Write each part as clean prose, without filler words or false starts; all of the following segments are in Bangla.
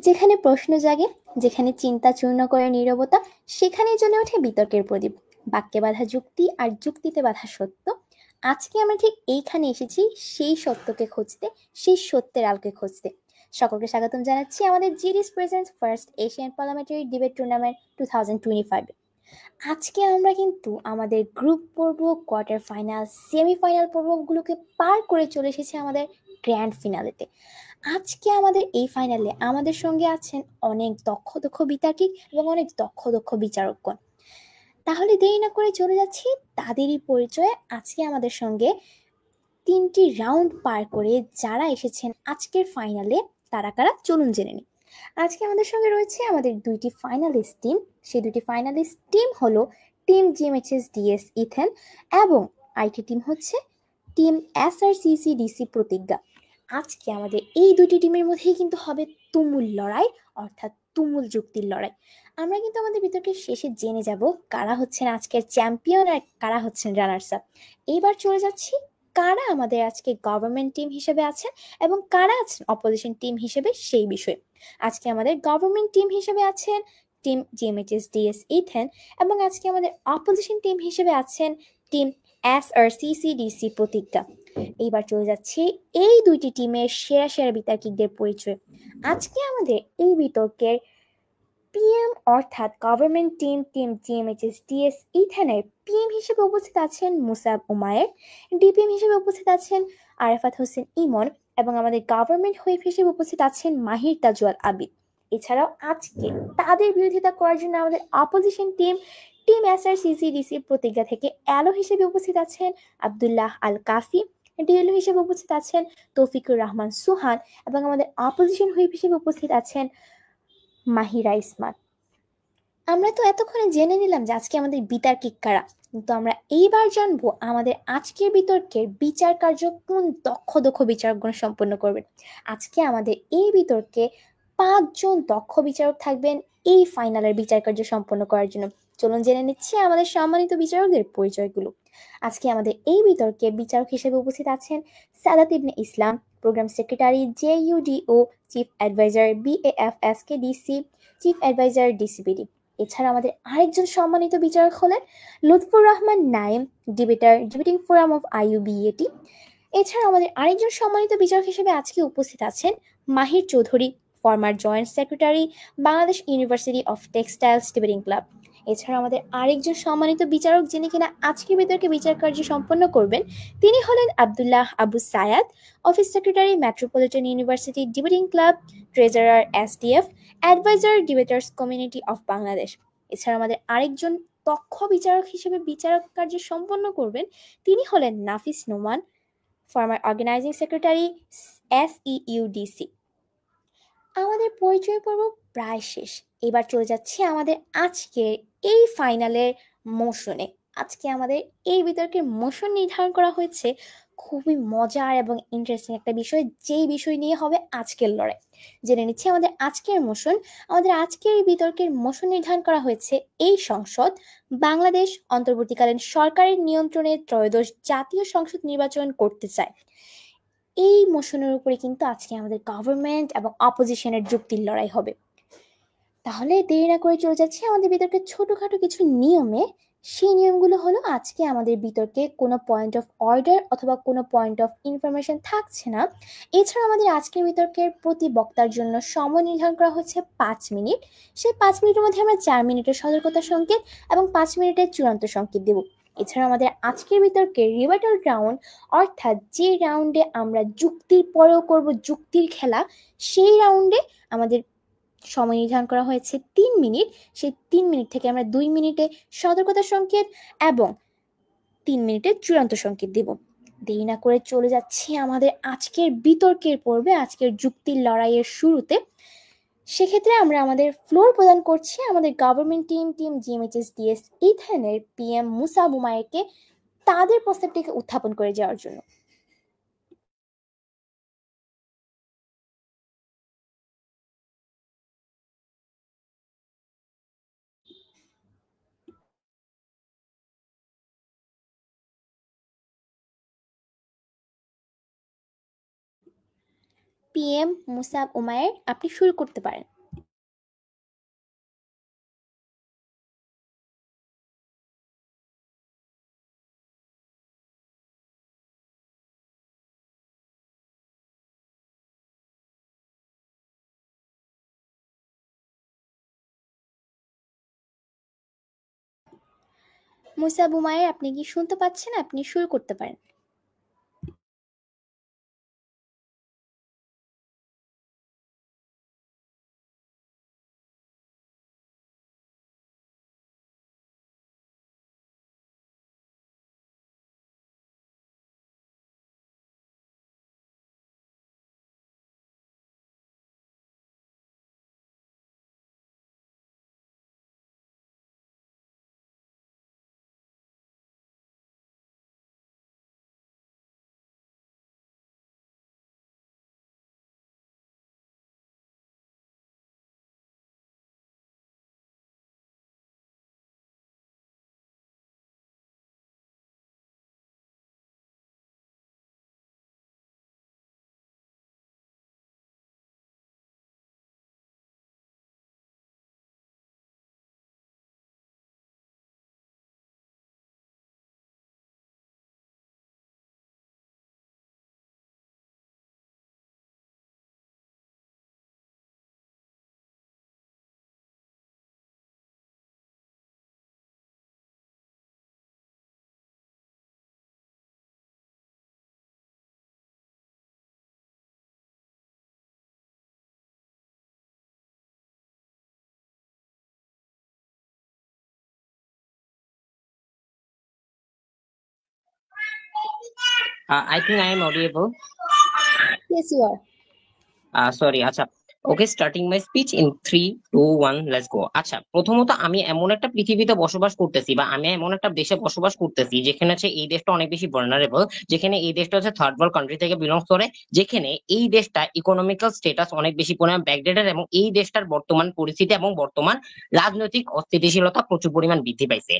যেখানে প্রশ্ন জাগে, যেখানে চিন্তা চূর্ণ করে নীরবতা, সেখানেই জ্বলে ওঠে বিতর্কের প্রদীপ। বাক্যে বাঁধা যুক্তি আর যুক্তিতে বাঁধা সত্য। আজকে আমরা ঠিক এইখানে এসেছি, সেই সত্যকে খুঁজতে, সেই সত্যের আলোকে খুঁজতে। সকলকে স্বাগতম জানাচ্ছি আমাদের জিডিস presents first Asian parliamentary debate tournament 2025। আজকে আমরা কিন্তু আমাদের গ্রুপ পর্ব, কোয়ার্টার ফাইনাল, সেমিফাইনাল পর্বগুলোকে পার করে চলে এসেছি আমাদের গ্র্যান্ড ফিনালেতে। আজকে আমাদের এই ফাইনালে আমাদের সঙ্গে আছেন অনেক দক্ষ দক্ষ বিতার্কিক এবং অনেক দক্ষ দক্ষ বিচারকগণ। তাহলে দেরি না করে চলে যাচ্ছি তাদেরই পরিচয়ে। আজকে আমাদের সঙ্গে 3টি রাউন্ড পার করে যারা এসেছেন আজকের ফাইনালে, তারা কারা চলুন জেনে নিই। আজকে আমাদের সঙ্গে রয়েছে আমাদের 2টি ফাইনালিস্ট টিম। সেই 2টি ফাইনালিস্ট টিম হলো টিম জিএমএইচএস ইথেন এবং আইটি টিম হচ্ছে টিম SRCCDC প্রতিজ্ঞা। আজকে আমাদের এই 2টি টিমের মধ্যেই কিন্তু হবে তুমুল লড়াই, অর্থাৎ তুমুল যুক্তির লড়াই। আমরা কিন্তু আমাদের বিতর্কের শেষে জেনে যাব কারা হচ্ছেন আজকের চ্যাম্পিয়ন আর কারা হচ্ছেন রানার্স আপ। এইবার চলে যাচ্ছি কারা আমাদের আজকে গভর্নমেন্ট টিম হিসেবে আছেন এবং কারা আছেন অপোজিশন টিম হিসেবে, সেই বিষয়ে। আজকে আমাদের গভর্নমেন্ট টিম হিসেবে আছেন টিম জিএমএইচএস ইথেন এবং আজকে আমাদের অপোজিশন টিম হিসেবে আছেন টিম SRCCDC প্রতিজ্ঞা। এইবার চলে যাচ্ছে এই 2টি টিমের সেরা সেরা বিতার্কিকদের পরিচয়। আজকে আমাদের এই বিতর্কের পিএম অর্থাৎ গভর্নমেন্ট টিম টিম জিএমএইচএস ইথেনের পিএম হিসেবে উপস্থিত আছেন মুসাব উমায়ের, ডিপিএম হিসেবে উপস্থিত আছেন আরাফাত হোসেন ইমন এবং আমাদের গভর্নমেন্ট হুইপ হিসেবে উপস্থিত আছেন মাহির তাজওয়াল আবিদ। এছাড়াও আজকে তাদের বিরোধিতা করার জন্য আমাদের অপোজিশন টিম টিম SRCCDC প্রতিজ্ঞা থেকে অ্যালো হিসেবে উপস্থিত আছেন আব্দুল্লাহ আল কাফি, ডিএলও হিসেবে উপস্থিত আছেন তৌফিকুর রহমান সুহান এবং আমাদের অপোজিশন হুইপ হিসেবে উপস্থিত আছেন মাহিরা ইসমাত। আমরা তো এতক্ষণে জেনে নিলাম যে আজকে আমাদের বিতার্কিক কারা, কিন্তু আমরা এইবার জানবো আমাদের আজকের বিতর্কের বিচার কার্য কোন দক্ষ দক্ষ বিচারকগণ সম্পন্ন করবেন। আজকে আমাদের এই বিতর্কে 5জন দক্ষ বিচারক থাকবেন এই ফাইনালের বিচার কার্য সম্পন্ন করার জন্য। চলুন জেনে নিচ্ছি আমাদের সম্মানিত বিচারকদের পরিচয়গুলো। আজকে আমাদের এই বিতর্কে বিচারক হিসেবে উপস্থিত আছেন Sadat Ibne Islam, program secretary JUDO, chief adviser BAFSKDC, chief adviser DCPD। এছাড়া আমাদের আরেকজন সম্মানিত বিচারক হলেন Lutfur Rahman Naim, debating forum of IUBAT। এছাড়া আমাদের আরেকজন সম্মানিত বিচারক হিসেবে আজকে উপস্থিত আছেন Mahir Chowdhury, former joint secretary, Bangladesh university of textiles debating club. এছাড়া আমাদের আরেকজন সম্মানিত বিচারক যিনি কিনা আজকের বিতর্কে বিচার কার্য সম্পন্ন করবেন, তিনি হলেন Abdullah Abu Sayad, office secretary, metropolitan university debating club, treasurer SDF, adviser debaters community of Bangladesh. এছাড়া আমাদের আরেকজন দক্ষ বিচারক হিসেবে বিচারক কার্য সম্পন্ন করবেন, তিনি হলেন Nafis Noman, former organising secretary SEUDC। আমাদের পরিচয় পর্ব প্রায় শেষ। এবার চলে যাচ্ছে আমাদের আজকের এই ফাইনালের মোশনে। আজকে আমাদের এই বিতর্কের মোশন নির্ধারণ করা হয়েছে খুবই মজার এবং ইন্টারেস্টিং একটা বিষয়, যেই বিষয় নিয়ে হবে আজকের লড়াই। জেনে নিচ্ছি আমাদের আজকের মোশন। আমাদের আজকের এই বিতর্কের মোশন নির্ধারণ করা হয়েছে এই সংসদ বাংলাদেশ অন্তর্বর্তীকালীন সরকারের নিয়ন্ত্রণে ত্রয়োদশ জাতীয় সংসদ নির্বাচন করতে চায়। এই মোশনের উপরে কিন্তু আজকে আমাদের গভর্নমেন্ট এবং অপোজিশনের যুক্তির লড়াই হবে। তাহলে দেরি না করে চলে যাচ্ছে আমাদের বিতর্কের ছোটখাটো কিছু নিয়মে। সেই নিয়মগুলো হলো, আজকে আমাদের বিতর্কে কোনো পয়েন্ট অফ অর্ডার অথবা কোনো পয়েন্ট অফ ইনফরমেশন থাকছে না। এছাড়া আমাদের আজকের বিতর্কের প্রতি বক্তার জন্য সময় নির্ধারণ করা হচ্ছে 5 মিনিট। সেই 5 মিনিটের মধ্যে আমরা 4 মিনিটের সতর্কতা সংকেত এবং 5 মিনিটের চূড়ান্ত সংকেত দেব। এছাড়া আমাদের আজকের বিতর্কে রিবাটাল রাউন্ড, অর্থাৎ যে রাউন্ডে আমরা যুক্তির পরেও করব যুক্তির খেলা, সেই রাউন্ডে আমাদের সময় নির্ধারণ করা হয়েছে 3 মিনিট। সেই 3 মিনিট থেকে আমরা 2 মিনিটে সতর্কতা সংকেত এবং 3 মিনিটে চূড়ান্ত সংকেত দেব। দেরি না করে চলে যাচ্ছি আমাদের আজকের বিতর্কের পর্বে, আজকের যুক্তির লড়াইয়ের শুরুতে। সেক্ষেত্রে আমরা আমাদের ফ্লোর প্রদান করছি আমাদের গভর্নমেন্ট টিম জিএমএইচএস ইথেনের PM মুসাব উমায়েরকে তাদের প্রস্তাবটিকে উত্থাপন করে যাওয়ার জন্য। PM মুসাব উমায়ের, আপনি শুরু করতে পারেন। মুসা বুমায়ের, আপনি কি শুনতে পাচ্ছেন? আপনি শুরু করতে পারেন। I think I am audible. Yes, you are. Sorry, আচ্ছা। Okay, starting my speech in 3, 2, 1, let's go. আচ্ছা, প্রথমত আমি এমন একটা পৃথিবীতে বসবাস করতেছি, বা আমি এমন একটা দেশে বসবাস করতেছি যেখানে হচ্ছে এই দেশটা অনেক বেশি ভালনারেবল, যেখানে এই দেশটা হচ্ছে থার্ড ওয়ার্ল্ড কান্ট্রি থেকে বিলংস করে, যেখানে এই দেশটা ইকোনমিক্যাল স্ট্যাটাস অনেক বেশি পরিমাণ ব্যাকডেটেড, এবং এই দেশটার বর্তমান পরিস্থিতি এবং বর্তমান রাজনৈতিক অস্থিতিশীলতা প্রচুর পরিমাণ বৃদ্ধি পাইছে।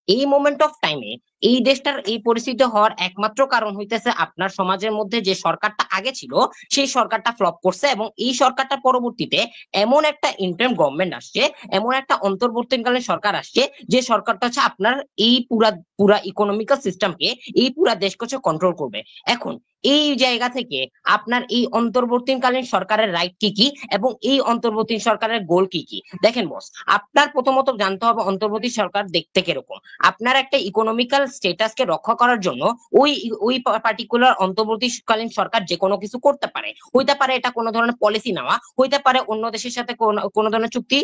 এই মোমেন্ট অফ টাইমে এই দেশটার এই পরিস্থিতি হওয়ার একমাত্র কারণ হইতেছে আপনার সমাজের মধ্যে যে সরকারটা আগে ছিল সেই সরকারটা ফ্লপ করছে, এবং এই সরকারটা পরবর্তীতে এমন একটা ইন্টারিম গভর্নমেন্ট আসছে, এমন একটা অন্তর্বর্তীকালীন সরকার আসছে, যে সরকারটা হচ্ছে আপনার এই পুরা পুরা ইকোনমিক্যাল সিস্টেমকে, এই পুরা দেশকে হচ্ছে কন্ট্রোল করবে। এখন এই জায়গা থেকে আপনার এই অন্তর্বর্তীকালীন সরকারের রাইট কি কি, এবং এই অন্তর্বর্তী সরকারের গোল কি কি, দেখেন বস। আপনার প্রথমত জানতে হবে অন্তর্বর্তী সরকার দেখতে কিরকম। আপনার একটা ইকোনমিক্যাল স্ট্যাটাসকে রক্ষা করার জন্য ওই ওই পার্টিকুলার অন্তর্বর্তীকালীন সরকার যে কোনো কিছু করতে পারে। হইতে পারে এটা কোনো ধরনের পলিসি নেওয়া, হইতে পারে অন্য দেশের সাথে কোনো ধরনের চুক্তি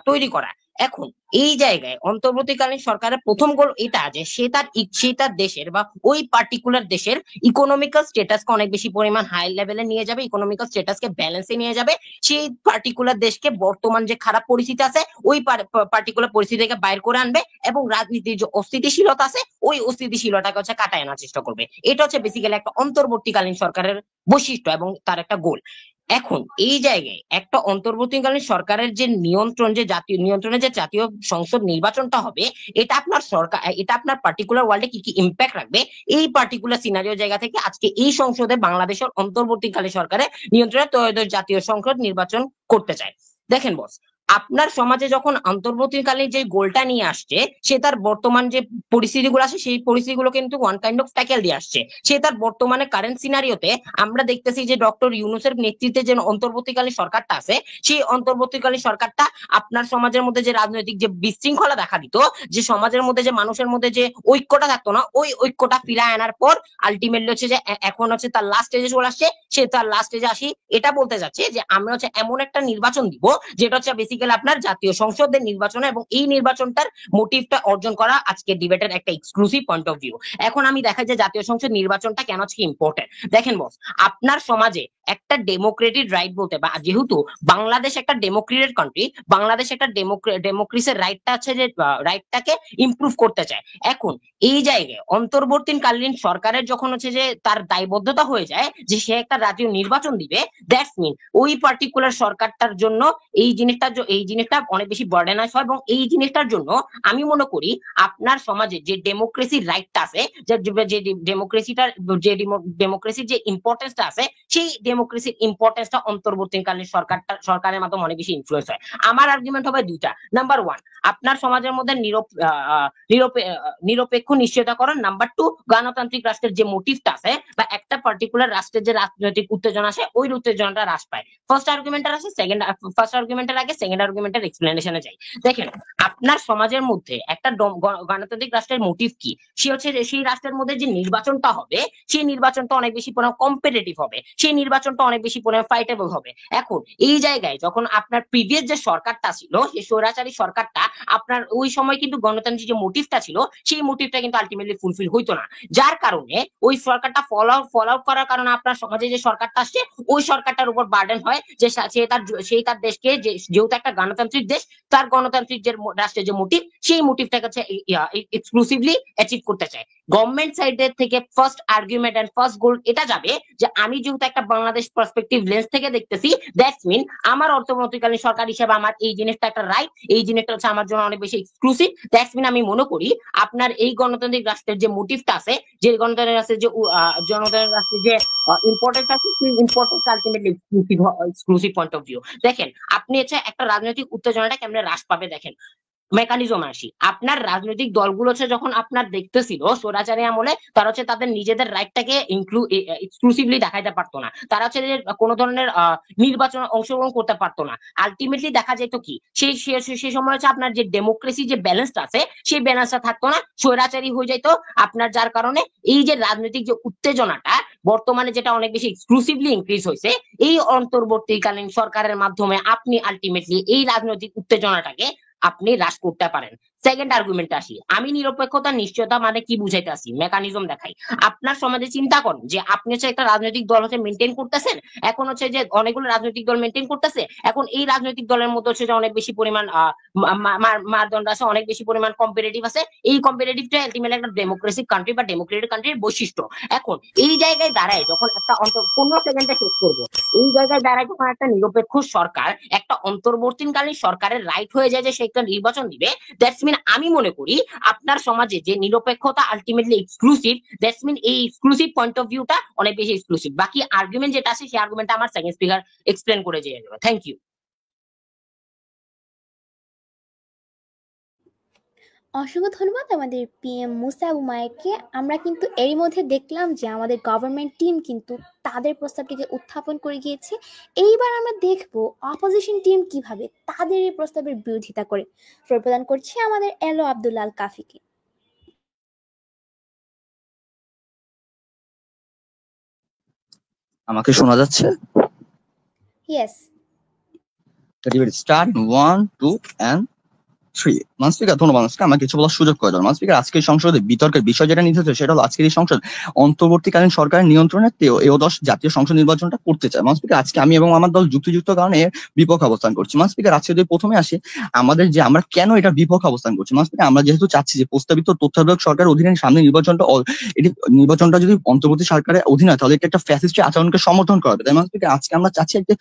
তৈরি করা। এখন এই জায়গায় অন্তর্বর্তীকালীন সরকারের প্রথম গোল এটা যে সে তার দেশের বা ওই পার্টিকুলার দেশের ইকোনমিক্যাল স্ট্যাটাসকে অনেক বেশি পরিমাণ হাই লেভেলে নিয়ে যাবে, ইকোনমিক্যাল স্ট্যাটাসকে ব্যালেন্সে নিয়ে যাবে, সেই পার্টিকুলার দেশকে বর্তমান যে খারাপ পরিস্থিতি আছে ওই পার্টিকুলার পরিস্থিতি থেকে বাইর করে আনবে, এবং রাজনীতির যে অস্থিতিশীলতা আছে ওই অস্থিতিশীলতাকে হচ্ছে কাটায় আনার চেষ্টা করবে। এটা হচ্ছে বেসিক্যালি একটা অন্তর্বর্তীকালীন সরকারের বৈশিষ্ট্য এবং তার একটা গোল। এখন এই জায়গায় একটা অন্তর্বর্তীকালীন সরকারের যে নিয়ন্ত্রণের যে জাতীয় সংসদ নির্বাচনটা হবে, এটা আপনার সরকার, এটা আপনার পার্টিকুলার ওয়ার্ল্ডে কি কি ইম্প্যাক্ট রাখবে, এই পার্টিকুলার সিনারিও জায়গা থেকে আজকে এই সংসদে বাংলাদেশের অন্তর্বর্তীকালীন সরকারের নিয়ন্ত্রণে ত্রয়োদশ জাতীয় সংসদ নির্বাচন করতে চায়। দেখেন বস, আপনার সমাজে যখন অন্তর্বর্তীকালীন যে গোলটা নিয়ে আসছে, সে তার বর্তমান যে পরিস্থিতিগুলো আছে সেই পরিস্থিতিগুলো কিন্তু ওয়ান কাইন্ড অফ ট্যাকেল দিয়ে আসছে। সে তার বর্তমানে কারেন্ট সিনারিওতে আমরা দেখতেছি যে ডক্টর ইউনূসের নেতৃত্বে যে অন্তর্বর্তীকালীন সরকারটা আছে, সেই অন্তর্বর্তীকালীন সরকারটা আপনার সমাজের মধ্যে যে রাজনৈতিক যে বিশৃঙ্খলা দেখা দিত, যে সমাজের মধ্যে যে মানুষের মধ্যে যে ঐক্যটা থাকতো না, ওই ঐক্যটা ফিরায় আনার পর আলটিমেটলি হচ্ছে যে এখন হচ্ছে তার লাস্ট স্টেজে চলে আসছে। সে তার লাস্ট স্টেজে আসি এটা বলতে যাচ্ছে যে আমরা হচ্ছে এমন একটা নির্বাচন দিব যেটা হচ্ছে বেসিক্যালি আপনার জাতীয় সংসদের নির্বাচন, এবং এই নির্বাচনটার মোটিভটা অর্জন করা আজকে ডিবেটের একটা এক্সক্লুসিভ পয়েন্ট অফ ভিউ। এখন আমি দেখাই যে জাতীয় সংসদ নির্বাচনটা কেন আজকে ইম্পর্টেন্ট। দেখেন বস, আপনার সমাজে একটা ডেমোক্রেটিক রাইট বলতে, বা যেহেতু বাংলাদেশ একটা ডেমোক্রেটেড কান্ট্রি, বাংলাদেশ একটা ডেমোক্রেসির রাইটটা আছে যে রাইটটাকে ইমপ্রুভ করতে চায়। এখন এই জায়গায় অন্তর্বর্তীকালীন সরকারের যখন হচ্ছে যে তার দায়বদ্ধতা হয়ে যায় যে সে একটা জাতীয় নির্বাচন দিবে, দ্যাটস মিন ওই পার্টিকুলার সরকারটার জন্য এই জিনিসটা অনেক বেশি বার্ডেনাস হয়, এবং এই জিনিসটার জন্য আমি মনে করি আপনার সমাজে যে ডেমোক্রেসির রাইটটা আছে, যে ডেমোক্রেসিটার যে ডেমোক্রেসির যে ইম্পর্টেন্সটা আছে, সেই ডেমোক্রেসির ইম্পর্টেন্সটা অন্তর্বর্তীকালীন সরকারের মাধ্যমে অনেক বেশি ইনফ্লুয়েন্স হয়। আমার আর্গুমেন্ট হবে দুইটা। নাম্বার ওয়ান, আপনার সমাজের মধ্যে নিরপেক্ষ নিশ্চয়তাকরণ। নাম্বার টু, গণতান্ত্রিক রাষ্ট্রের যে মোটিভটা আছে বা একটা পার্টিকুলার রাষ্ট্রের যে রাজনৈতিক উত্তেজনা আছে ওই উত্তেজনাটা হ্রাস পায়। ফার্স্ট আর্গুমেন্টের আগে সেকেন্ড আর্গুমেন্টের এক্সপ্লেনেশনে যাই। দেখেন, আপনার সমাজের মধ্যে একটা গণতান্ত্রিক রাষ্ট্রের মোটিভ কি? সে হচ্ছে সেই রাষ্ট্রের মধ্যে যে নির্বাচনটা হবে সেই নির্বাচনটা অনেক বেশি পরিমাণ কম্পিটিটিভ হবে, সেই নির্বাচনটা অনেক বেশি পরিমাণ ফাইটেবল হবে। এখন এই জায়গায় যখন আপনার প্রিভিয়াস যে সরকারটা ছিল, সেই স্বৈরাচারী সরকারটা, আপনার ওই সময় কিন্তু গণতান্ত্রিক যে মোটিভটা ছিল সেই মোটিভটা কিন্তু আলটিমেটলি ফুলফিল হইতো না, যার কারণে ওই সরকারটা ফল আউট করার কারণে আপনার সমাজে যে সরকারটা আসছে ওই সরকারটার উপর বার্ডেন হয় যে তার দেশকে, যেহেতু একটা গণতান্ত্রিক দেশ, তার গণতান্ত্রিক যে রাষ্ট্রের যে মোটিভ সেই মোটিভটা কাছে এক্সক্লুসিভলি অ্যাচিভ করতে চায়। গভর্নমেন্ট সাইডের থেকে first argument and first goal এটা যাবে যে আমি যেহেতু একটা বাংলাদেশ পার্সপেক্টিভ লেন্স থেকে দেখতেছি, দ্যাটস মিন আমার অন্তর্বর্তীকালীন সরকার হিসেবে আমার এই জিনিসটা একটা রাইট, এই জিনিসটা হচ্ছে আমার জন্য অনেক বেশি এক্সক্লুসিভ। দ্যাটস মিন আমি মনে করি আপনার এই গণতান্ত্রিক রাষ্ট্রের যে মোটিভটা আছে, যে গণতান্ত্রিক রাষ্ট্রের যে জনতান্ত্রিক রাষ্ট্রের যে ইম্পর্টেন্স আছে, সেই importance ultimately exclusive point of view. দেখেন, আপনি হচ্ছে একটা রাজনৈতিক উত্তেজনাটা কেমনে হ্রাস পাবে, দেখেন মেকানিজম আসি। আপনার রাজনৈতিক দলগুলো হচ্ছে যখন আপনার দেখতেছিল স্বৈরাচারী আমলে, তারা হচ্ছে তাদের নিজেদের রাইটটাকে এক্সক্লুসিভলি দেখাইতে পারতো না, তারা হচ্ছে যে কোনো ধরনের নির্বাচনে অংশগ্রহণ করতে পারতো না। আলটিমেটলি দেখা যেত কি, সেই সময় হচ্ছে আপনার যে ডেমোক্রেসি যে ব্যালেন্সটা আছে সেই ব্যালেন্সটা থাকতো না, স্বৈরাচারী হয়ে যাইতো আপনার, যার কারণে এই যে রাজনৈতিক যে উত্তেজনাটা বর্তমানে যেটা অনেক বেশি এক্সক্লুসিভলি ইনক্রিজ হয়েছে, এই অন্তর্বর্তীকালীন সরকারের মাধ্যমে আপনি আলটিমেটলি এই রাজনৈতিক উত্তেজনাটাকে আপনি হ্রাস করতে পারেন। সেকেন্ড আর্গুমেন্ট আসি, আমি নিরপেক্ষতা নিশ্চয়তা মানে কি বুঝাইতে আসি, মেকানিজম দেখাই। আপনার সমাজে চিন্তা করেন যে আপনি হচ্ছে একটা রাজনৈতিক দল হচ্ছে মেনটেন করতেছেন, এখন হচ্ছে যে অনেকগুলো রাজনৈতিক দল মেনটেন করতেছে, এখন এই রাজনৈতিক দলের মধ্যে হচ্ছে যে অনেক বেশি পরিমাণ মারদণ্ড আছে, অনেক বেশি পরিমাণ কম্পিটিটিভ আছে। এই কম্পিটিটিভটা আলটিমেটলি একটা ডেমোক্রেসিক কান্ট্রি বা ডেমোক্রেটিক কান্ট্রির বৈশিষ্ট্য। এখন এই জায়গায় দাঁড়ায় যখন একটা 15 সেকেন্ডে শেষ করবো, এই জায়গায় দাঁড়ায় যখন একটা নিরপেক্ষ সরকার একটা অন্তর্বর্তীকালীন সরকারের রাইট হয়ে যায় যে সে একটা নির্বাচন দিবে, দ্যাটস মিন আমি মনে করি আপনার সমাজে যে নিরপেক্ষতা আলটিমেটলি এক্সক্লুসিভ, দ্যাটস মিন এই এক্সক্লুসিভ পয়েন্ট অফ ভিউটা অনেক বেশি এক্সক্লুসিভ। বাকি আর্গুমেন্ট যেটা আছে সেই আর্গুমেন্টটা আমার সেকেন্ড স্পিকার এক্সপ্লেন করে দিয়ে যাবে। Thank you. অসংখ্য ধন্যবাদ আমাদের PM মুসা উমায়েরকে। আমরা কিন্তু এরই মধ্যে দেখলাম যে আমাদের গভর্নমেন্ট টিম কিন্তু তাদের প্রস্তাবটিকে উত্থাপন করে গিয়েছে। এইবার আমরা দেখব অপোজিশন টিম কিভাবে তাদের এই প্রস্তাবের বিরোধিতা করে। ফ্লোর প্রদান করছি আমাদের এলো আব্দুল্লাল কাফিকে। আমাকে শোনা যাচ্ছে? ইয়েস। Start 1 2 and 3। মানস্পিকার ধন্যবাদ। আমাকে কিছু বলার সুযোগ করে দেন। মানস্পিকার, আজকের সংসদে বিতর্কের বিষয় যেটা নিতে হচ্ছে সেটা হলো আজকের এই সংসদ অন্তর্বর্তীকালীন সরকারের নিয়ন্ত্রণে একাদশ জাতীয় সংসদ নির্বাচনটা করতে চায়। মানস্পিকার, আজকে আমি এবং আমার দল যুক্তিযুক্ত কারণে এর বিপক্ষে অবস্থান করছি। মানস্পিকার, আজকে যদি প্রথমে আসি আমরা কেন এটা বিপক্ষে অবস্থান করছি। মানস্পিকার, আমরা যেহেতু চাচ্ছি যে প্রস্তাবিত তত্ত্বাবধায়ক সরকারের অধীনে সামনে নির্বাচনটা যদি অন্তর্বর্তী সরকারের অধীনে হয় তাহলে এটা একটা ফ্যাসিস্ট আচরণকে সমর্থন করা হবে। তাই মানস্পিকার, আজকে আমরা চাচ্ছি একটা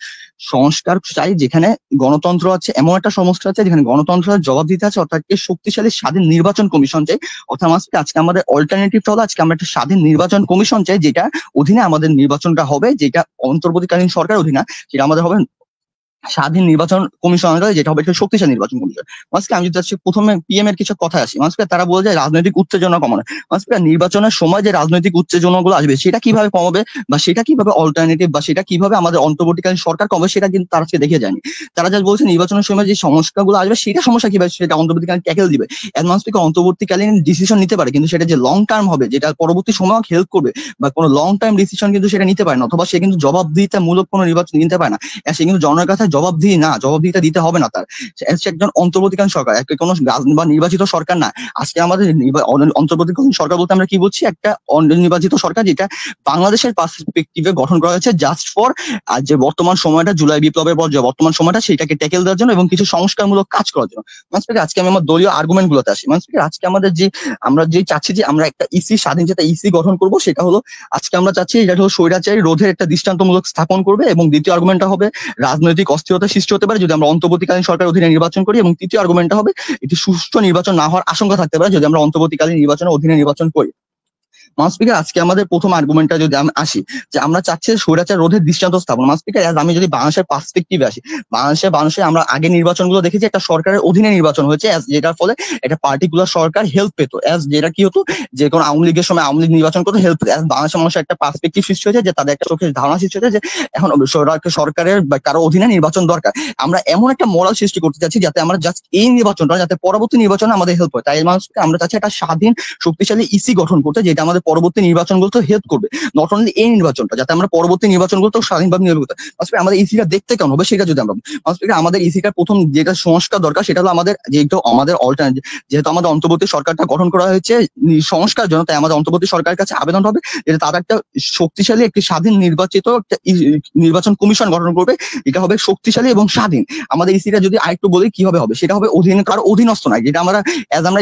সংস্কার চাই যেখানে গণতন্ত্র আছে, এমন একটা সংস্কার আছে যেখানে গণতন্ত্রের জবাব দিতে আছে, অর্থাৎ শক্তিশালী স্বাধীন নির্বাচন কমিশন চাই। অর্থাৎ আজকে আমাদের অল্টারনেটিভটা হলো আজকে আমরা একটা স্বাধীন নির্বাচন কমিশন চাই, যেটা অধীনে আমাদের নির্বাচনটা হবে, যেটা অন্তর্বর্তীকালীন সরকার অধীনে, সেটা আমাদের হবে স্বাধীন নির্বাচন কমিশন, যেটা হবে একটা শক্তিশালী নির্বাচন কমিশন। আজকে আমি যদি প্রথমে PM এর কিছু কথা আসি, আজকে তারা বলে যে রাজনৈতিক উত্তেজনা কমানো। আজকে নির্বাচনের সময় যে রাজনৈতিক উত্তেজনা গুলো আসবে সেটা কিভাবে কমাবে বা সেটা কিভাবে অল্টারনেটিভ বা সেটা কিভাবে আমাদের অন্তর্বর্তীকালীন সরকার কমাবে সেটা কিন্তু তারা আজকে দেখে যায়নি। তারা যা বলছে নির্বাচনের সময় যে সমস্যাগুলো আসবে সেটা সমস্যা কিভাবে সেটা অন্তর্বর্তীকালীন ট্যাকেল দিবে। অ্যাডভান্সপিকার অন্তর্বর্তীকালীন ডিসিশন নিতে পারে, কিন্তু সেটা যে লং টার্ম হবে, যেটা পরবর্তী সময় হেল্প করবে বা কোনো লং টার্ম ডিসিশন কিন্তু সেটা নিতে পারে না, অথবা সে কিন্তু জবাবদিহিতামূলক কোনো নির্বাচন নিতে পারে না। সে কিন্তু জনগণের কাছে জবাবদিহিতা দিতে হবে না তার। একজন অন্তর্বর্তীকালীন সরকার, কোনো বা নির্বাচিত সরকার না। আজকে আমাদের অন্তর্বর্তীকালীন সরকার বলতে আমরা কি বলছি, একটা নির্বাচিত সরকার যেটা বাংলাদেশের পার্সপেক্টিভে গঠন করা হয়েছে জাস্ট ফর যে বর্তমান সময়টা, জুলাই বিপ্লবের পর যে বর্তমান সময়টা সেটাকে ট্যাকেল দেওয়ার জন্য এবং কিছু সংস্কারমূলক কাজ করার জন্য। আজকে আমি আমার দলীয় আর্গুমেন্ট গুলোতে আসি। আজকে আমরা যে চাচ্ছি যে আমরা একটা স্বাধীন যেটা গঠন করব, সেটা হলো আজকে আমরা চাচ্ছি এটা হলো স্বৈরাচারী রোধের একটা দৃষ্টান্তমূলক স্থাপন করবে, এবং দ্বিতীয় আর্গুমেন্টটা হবে রাজনৈতিক অস্থিরতা সৃষ্টি হতে পারে যদি আমরা অন্তর্বর্তীকালীন সরকার অধীনে নির্বাচন করি, এবং তৃতীয় আর্গুমেন্টটা হবে এটি সুষ্ঠু নির্বাচন না হওয়ার আশঙ্কা থাকতে পারে যদি আমরা অন্তর্বর্তীকালীন নির্বাচনের অধীনে নির্বাচন করি। মান স্পিকার আজকে আমাদের প্রথম আর্গুমেন্টটা যদি আমি আসি যে আমরা চাচ্ছি স্বৈরাচার রোধের দৃষ্টান্ত স্থাপন। মান স্পিকার আমি যদি বাংলাদেশের পার্সপেক্টিভে আসি, বাংলাদেশে আমরা আগে নির্বাচনগুলো দেখেছি একটা সরকারের অধীনে নির্বাচন হয়েছে, যেটার ফলে একটা পার্টিকুলার সরকার হেল্প পেতো, যেটা কি হতো যে কোনো আওয়ামী লীগের সময় আওয়ামী লীগ নির্বাচন করতে হেল্প পেতো। বাংলাদেশের মানুষের একটা পার্সপেক্টিভ সৃষ্টি হয়েছে যে তাদের একটা চোখের ধারণা সৃষ্টি হয়েছে যে এখন সরকারের বা কারো অধীনে নির্বাচন দরকার। আমরা এমন একটা মোরাল সৃষ্টি করতে চাচ্ছি যাতে আমরা জাস্ট এই নির্বাচনটা যাতে পরবর্তী নির্বাচনে আমাদের হেল্প হয়। তাই মানুষকে আমরা চাচ্ছি একটা স্বাধীন শক্তিশালী ইসি গঠন করতে, যেটা আমাদের পরবর্তী নির্বাচনগুলোতে হেল্প করবে। নট অনলি এই নির্বাচনটা, যাতে আমরা পরবর্তী নির্বাচনগুলোতেও স্বাধীনভাবে নির্বাচন করতে। আমাদের ইসিটা দেখতে কেমন হবে সেটা যদি আমরা আমাদের ইসিটার প্রথম যেটা সংস্কার দরকার সেটা হলো আমাদের অল্টারনেটিভ, যেহেতু আমাদের অন্তর্বর্তী সরকারটা গঠন করা হয়েছে সংস্কার জন্য, তাই আমাদের অন্তর্বর্তী সরকারের কাছে আবেদন হবে যে তারা একটা শক্তিশালী একটি স্বাধীন নির্বাচিত একটা নির্বাচন কমিশন গঠন করবে, এটা হবে শক্তিশালী এবং স্বাধীন। আমাদের ইসিটা যদি আরেকটু বলি কি হবে সেটা হবে কারো অধীনস্থ নয়, যেটা আমরা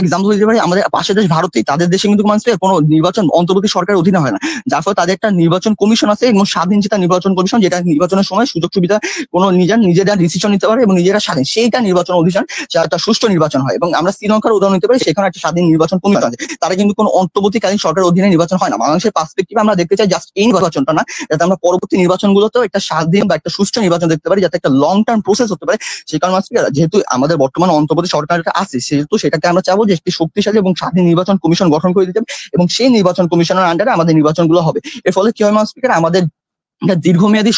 এক্সাম্পল দিতে পারি আমাদের পাশের দেশ ভারতে, তাদের দেশে কিন্তু মানুষের কোনো নির্বাচন অন্তর্বর্তী সরকারের অধীনে হয় না, যার ফলে তাদের একটা নির্বাচন কমিশন আছে এবং স্বাধীন যেটা নির্বাচন কমিশন, যেটা নির্বাচনের সময় সুযোগ সুবিধা কোনো নিজেরা ডিসিশন নিতে পারে এবং নিজেরা স্বাধীন, সেইটা নির্বাচন অধিকার, সেটা একটা সুষ্ঠু নির্বাচন হয়। এবং আমরা শ্রীলঙ্কার উদাহরণ নিতে পারি, সেখানে একটা স্বাধীন নির্বাচন কমিশন আছে, তারা কিন্তু কোনো অন্তর্বর্তীকালীন সরকারের অধীনে নির্বাচন হয় না। বাংলাদেশের পার্সপেক্টিভে আমরা দেখতে চাই জাস্ট এই নির্বাচনটা না, যাতে আমরা পরবর্তী নির্বাচনগুলোতেও একটা স্বাধীন বা একটা সুষ্ঠু নির্বাচন দেখতে পারি, যাতে একটা লং টার্ম প্রসেস হতে পারে। সেই কারণে যেহেতু আমাদের বর্তমান অন্তর্বর্তী সরকারটা আছে, সেহেতু সেটাকে আমরা চাবো যে একটি শক্তিশালী এবং স্বাধীন নির্বাচন কমিশন গঠন করে দিতে হবে এবং সেই নির্বাচন কমিশনের আন্ডারে আমাদের নির্বাচনগুলো হবে। এর ফলে কি হয় স্পিকার, আমাদের দীর্ঘমেয়াদী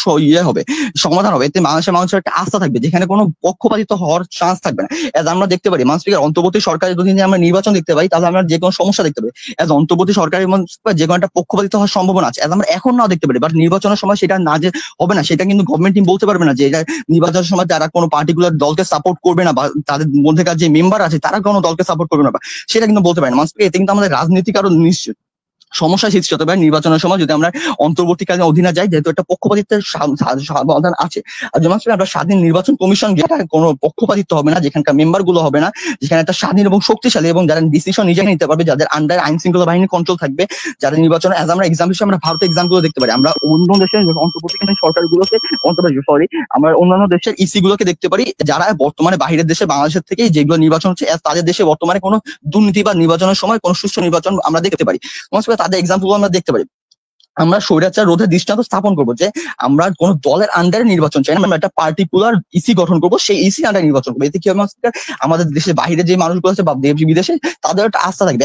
সমাধান হবে। এতে মানুষের একটা আস্থা থাকবে, যেখানে কোনো পক্ষপাতিত্ব হওয়ার চান্স থাকবে না। আমরা দেখতে পারি স্পিকার অন্তর্বর্তী সরকারের যদি আমরা নির্বাচন দেখতে পাই, তাহলে আমরা যে কোনো সমস্যা দেখতে পাই। অন্তর্বর্তী সরকারের যে কোনো একটা পক্ষপাতিত্ব হওয়ার সম্ভাবনা আছে, আমরা এখন নাও দেখতে পারি, বাট নির্বাচনের সময় সেটা না যে হবে না, সেটা কিন্তু গভর্নমেন্ট টিম বলতে পারবে না যে এটা নির্বাচনের সময় তারা কোনো পার্টিকুলার দলকে সাপোর্ট করবে না, বা তাদের মধ্যেকার যে মেম্বার আছে তারা কোনো দলকে সাপোর্ট করবে না, সেটা কিন্তু বলতে পারে না। এতে কিন্তু আমাদের রাজনীতিক আরো নিশ্চিত সমস্যা সৃষ্টি হতে পারে নির্বাচনের সময় যদি আমরা অন্তর্বর্তীকালীন অধীনে যাই, যেহেতু একটা পক্ষপাতিত্বের সমাধান আছে। আর যেমন আমরা স্বাধীন নির্বাচন কমিশন, যেটা কোনো পক্ষপাতিত্ব হবে না, যেখানকার মেম্বার গুলো হবে না, যেখানে একটা স্বাধীন এবং শক্তিশালী এবং যারা ডিসিশন নিজে নিতে পারবে, যাদের আন্ডার আইন শৃঙ্খলা বাহিনীর কন্ট্রোল থাকবে, যারা নির্বাচনে আমরা এক্সাম্পল হিসেবে আমরা ভারতের এক্সাম্পল দেখতে পারি, আমরা অন্য দেশের অন্তর্বর্তীকালীন সরকারগুলোকে আমরা অন্যান্য দেশের ইসি গুলোকে দেখতে পারি, যারা বর্তমানে বাহিরের দেশে বাংলাদেশের থেকে যেগুলো নির্বাচন হচ্ছে তাদের দেশে বর্তমানে কোনো দুর্নীতি বা নির্বাচনের সময় কোনো সুষ্ঠু নির্বাচন আমরা দেখতে পারি। তাদের এক্সাম্পল আমরা দেখতে পারি। আমরা স্বৈরাচার রোধের দৃষ্টান্ত স্থাপন করবো যে আমরা কোন দলের আন্ডারে নির্বাচন চাই না, আমরা একটা পার্টিকুলার ইসি গঠন করবো, সেই ইসি আন্ডারে নির্বাচন করবো। এতে কি হবে আমাদের দেশের বাইরে যে মানুষগুলো আছে বা দেশ বিদেশে, তাদের একটা আস্থা থাকবে।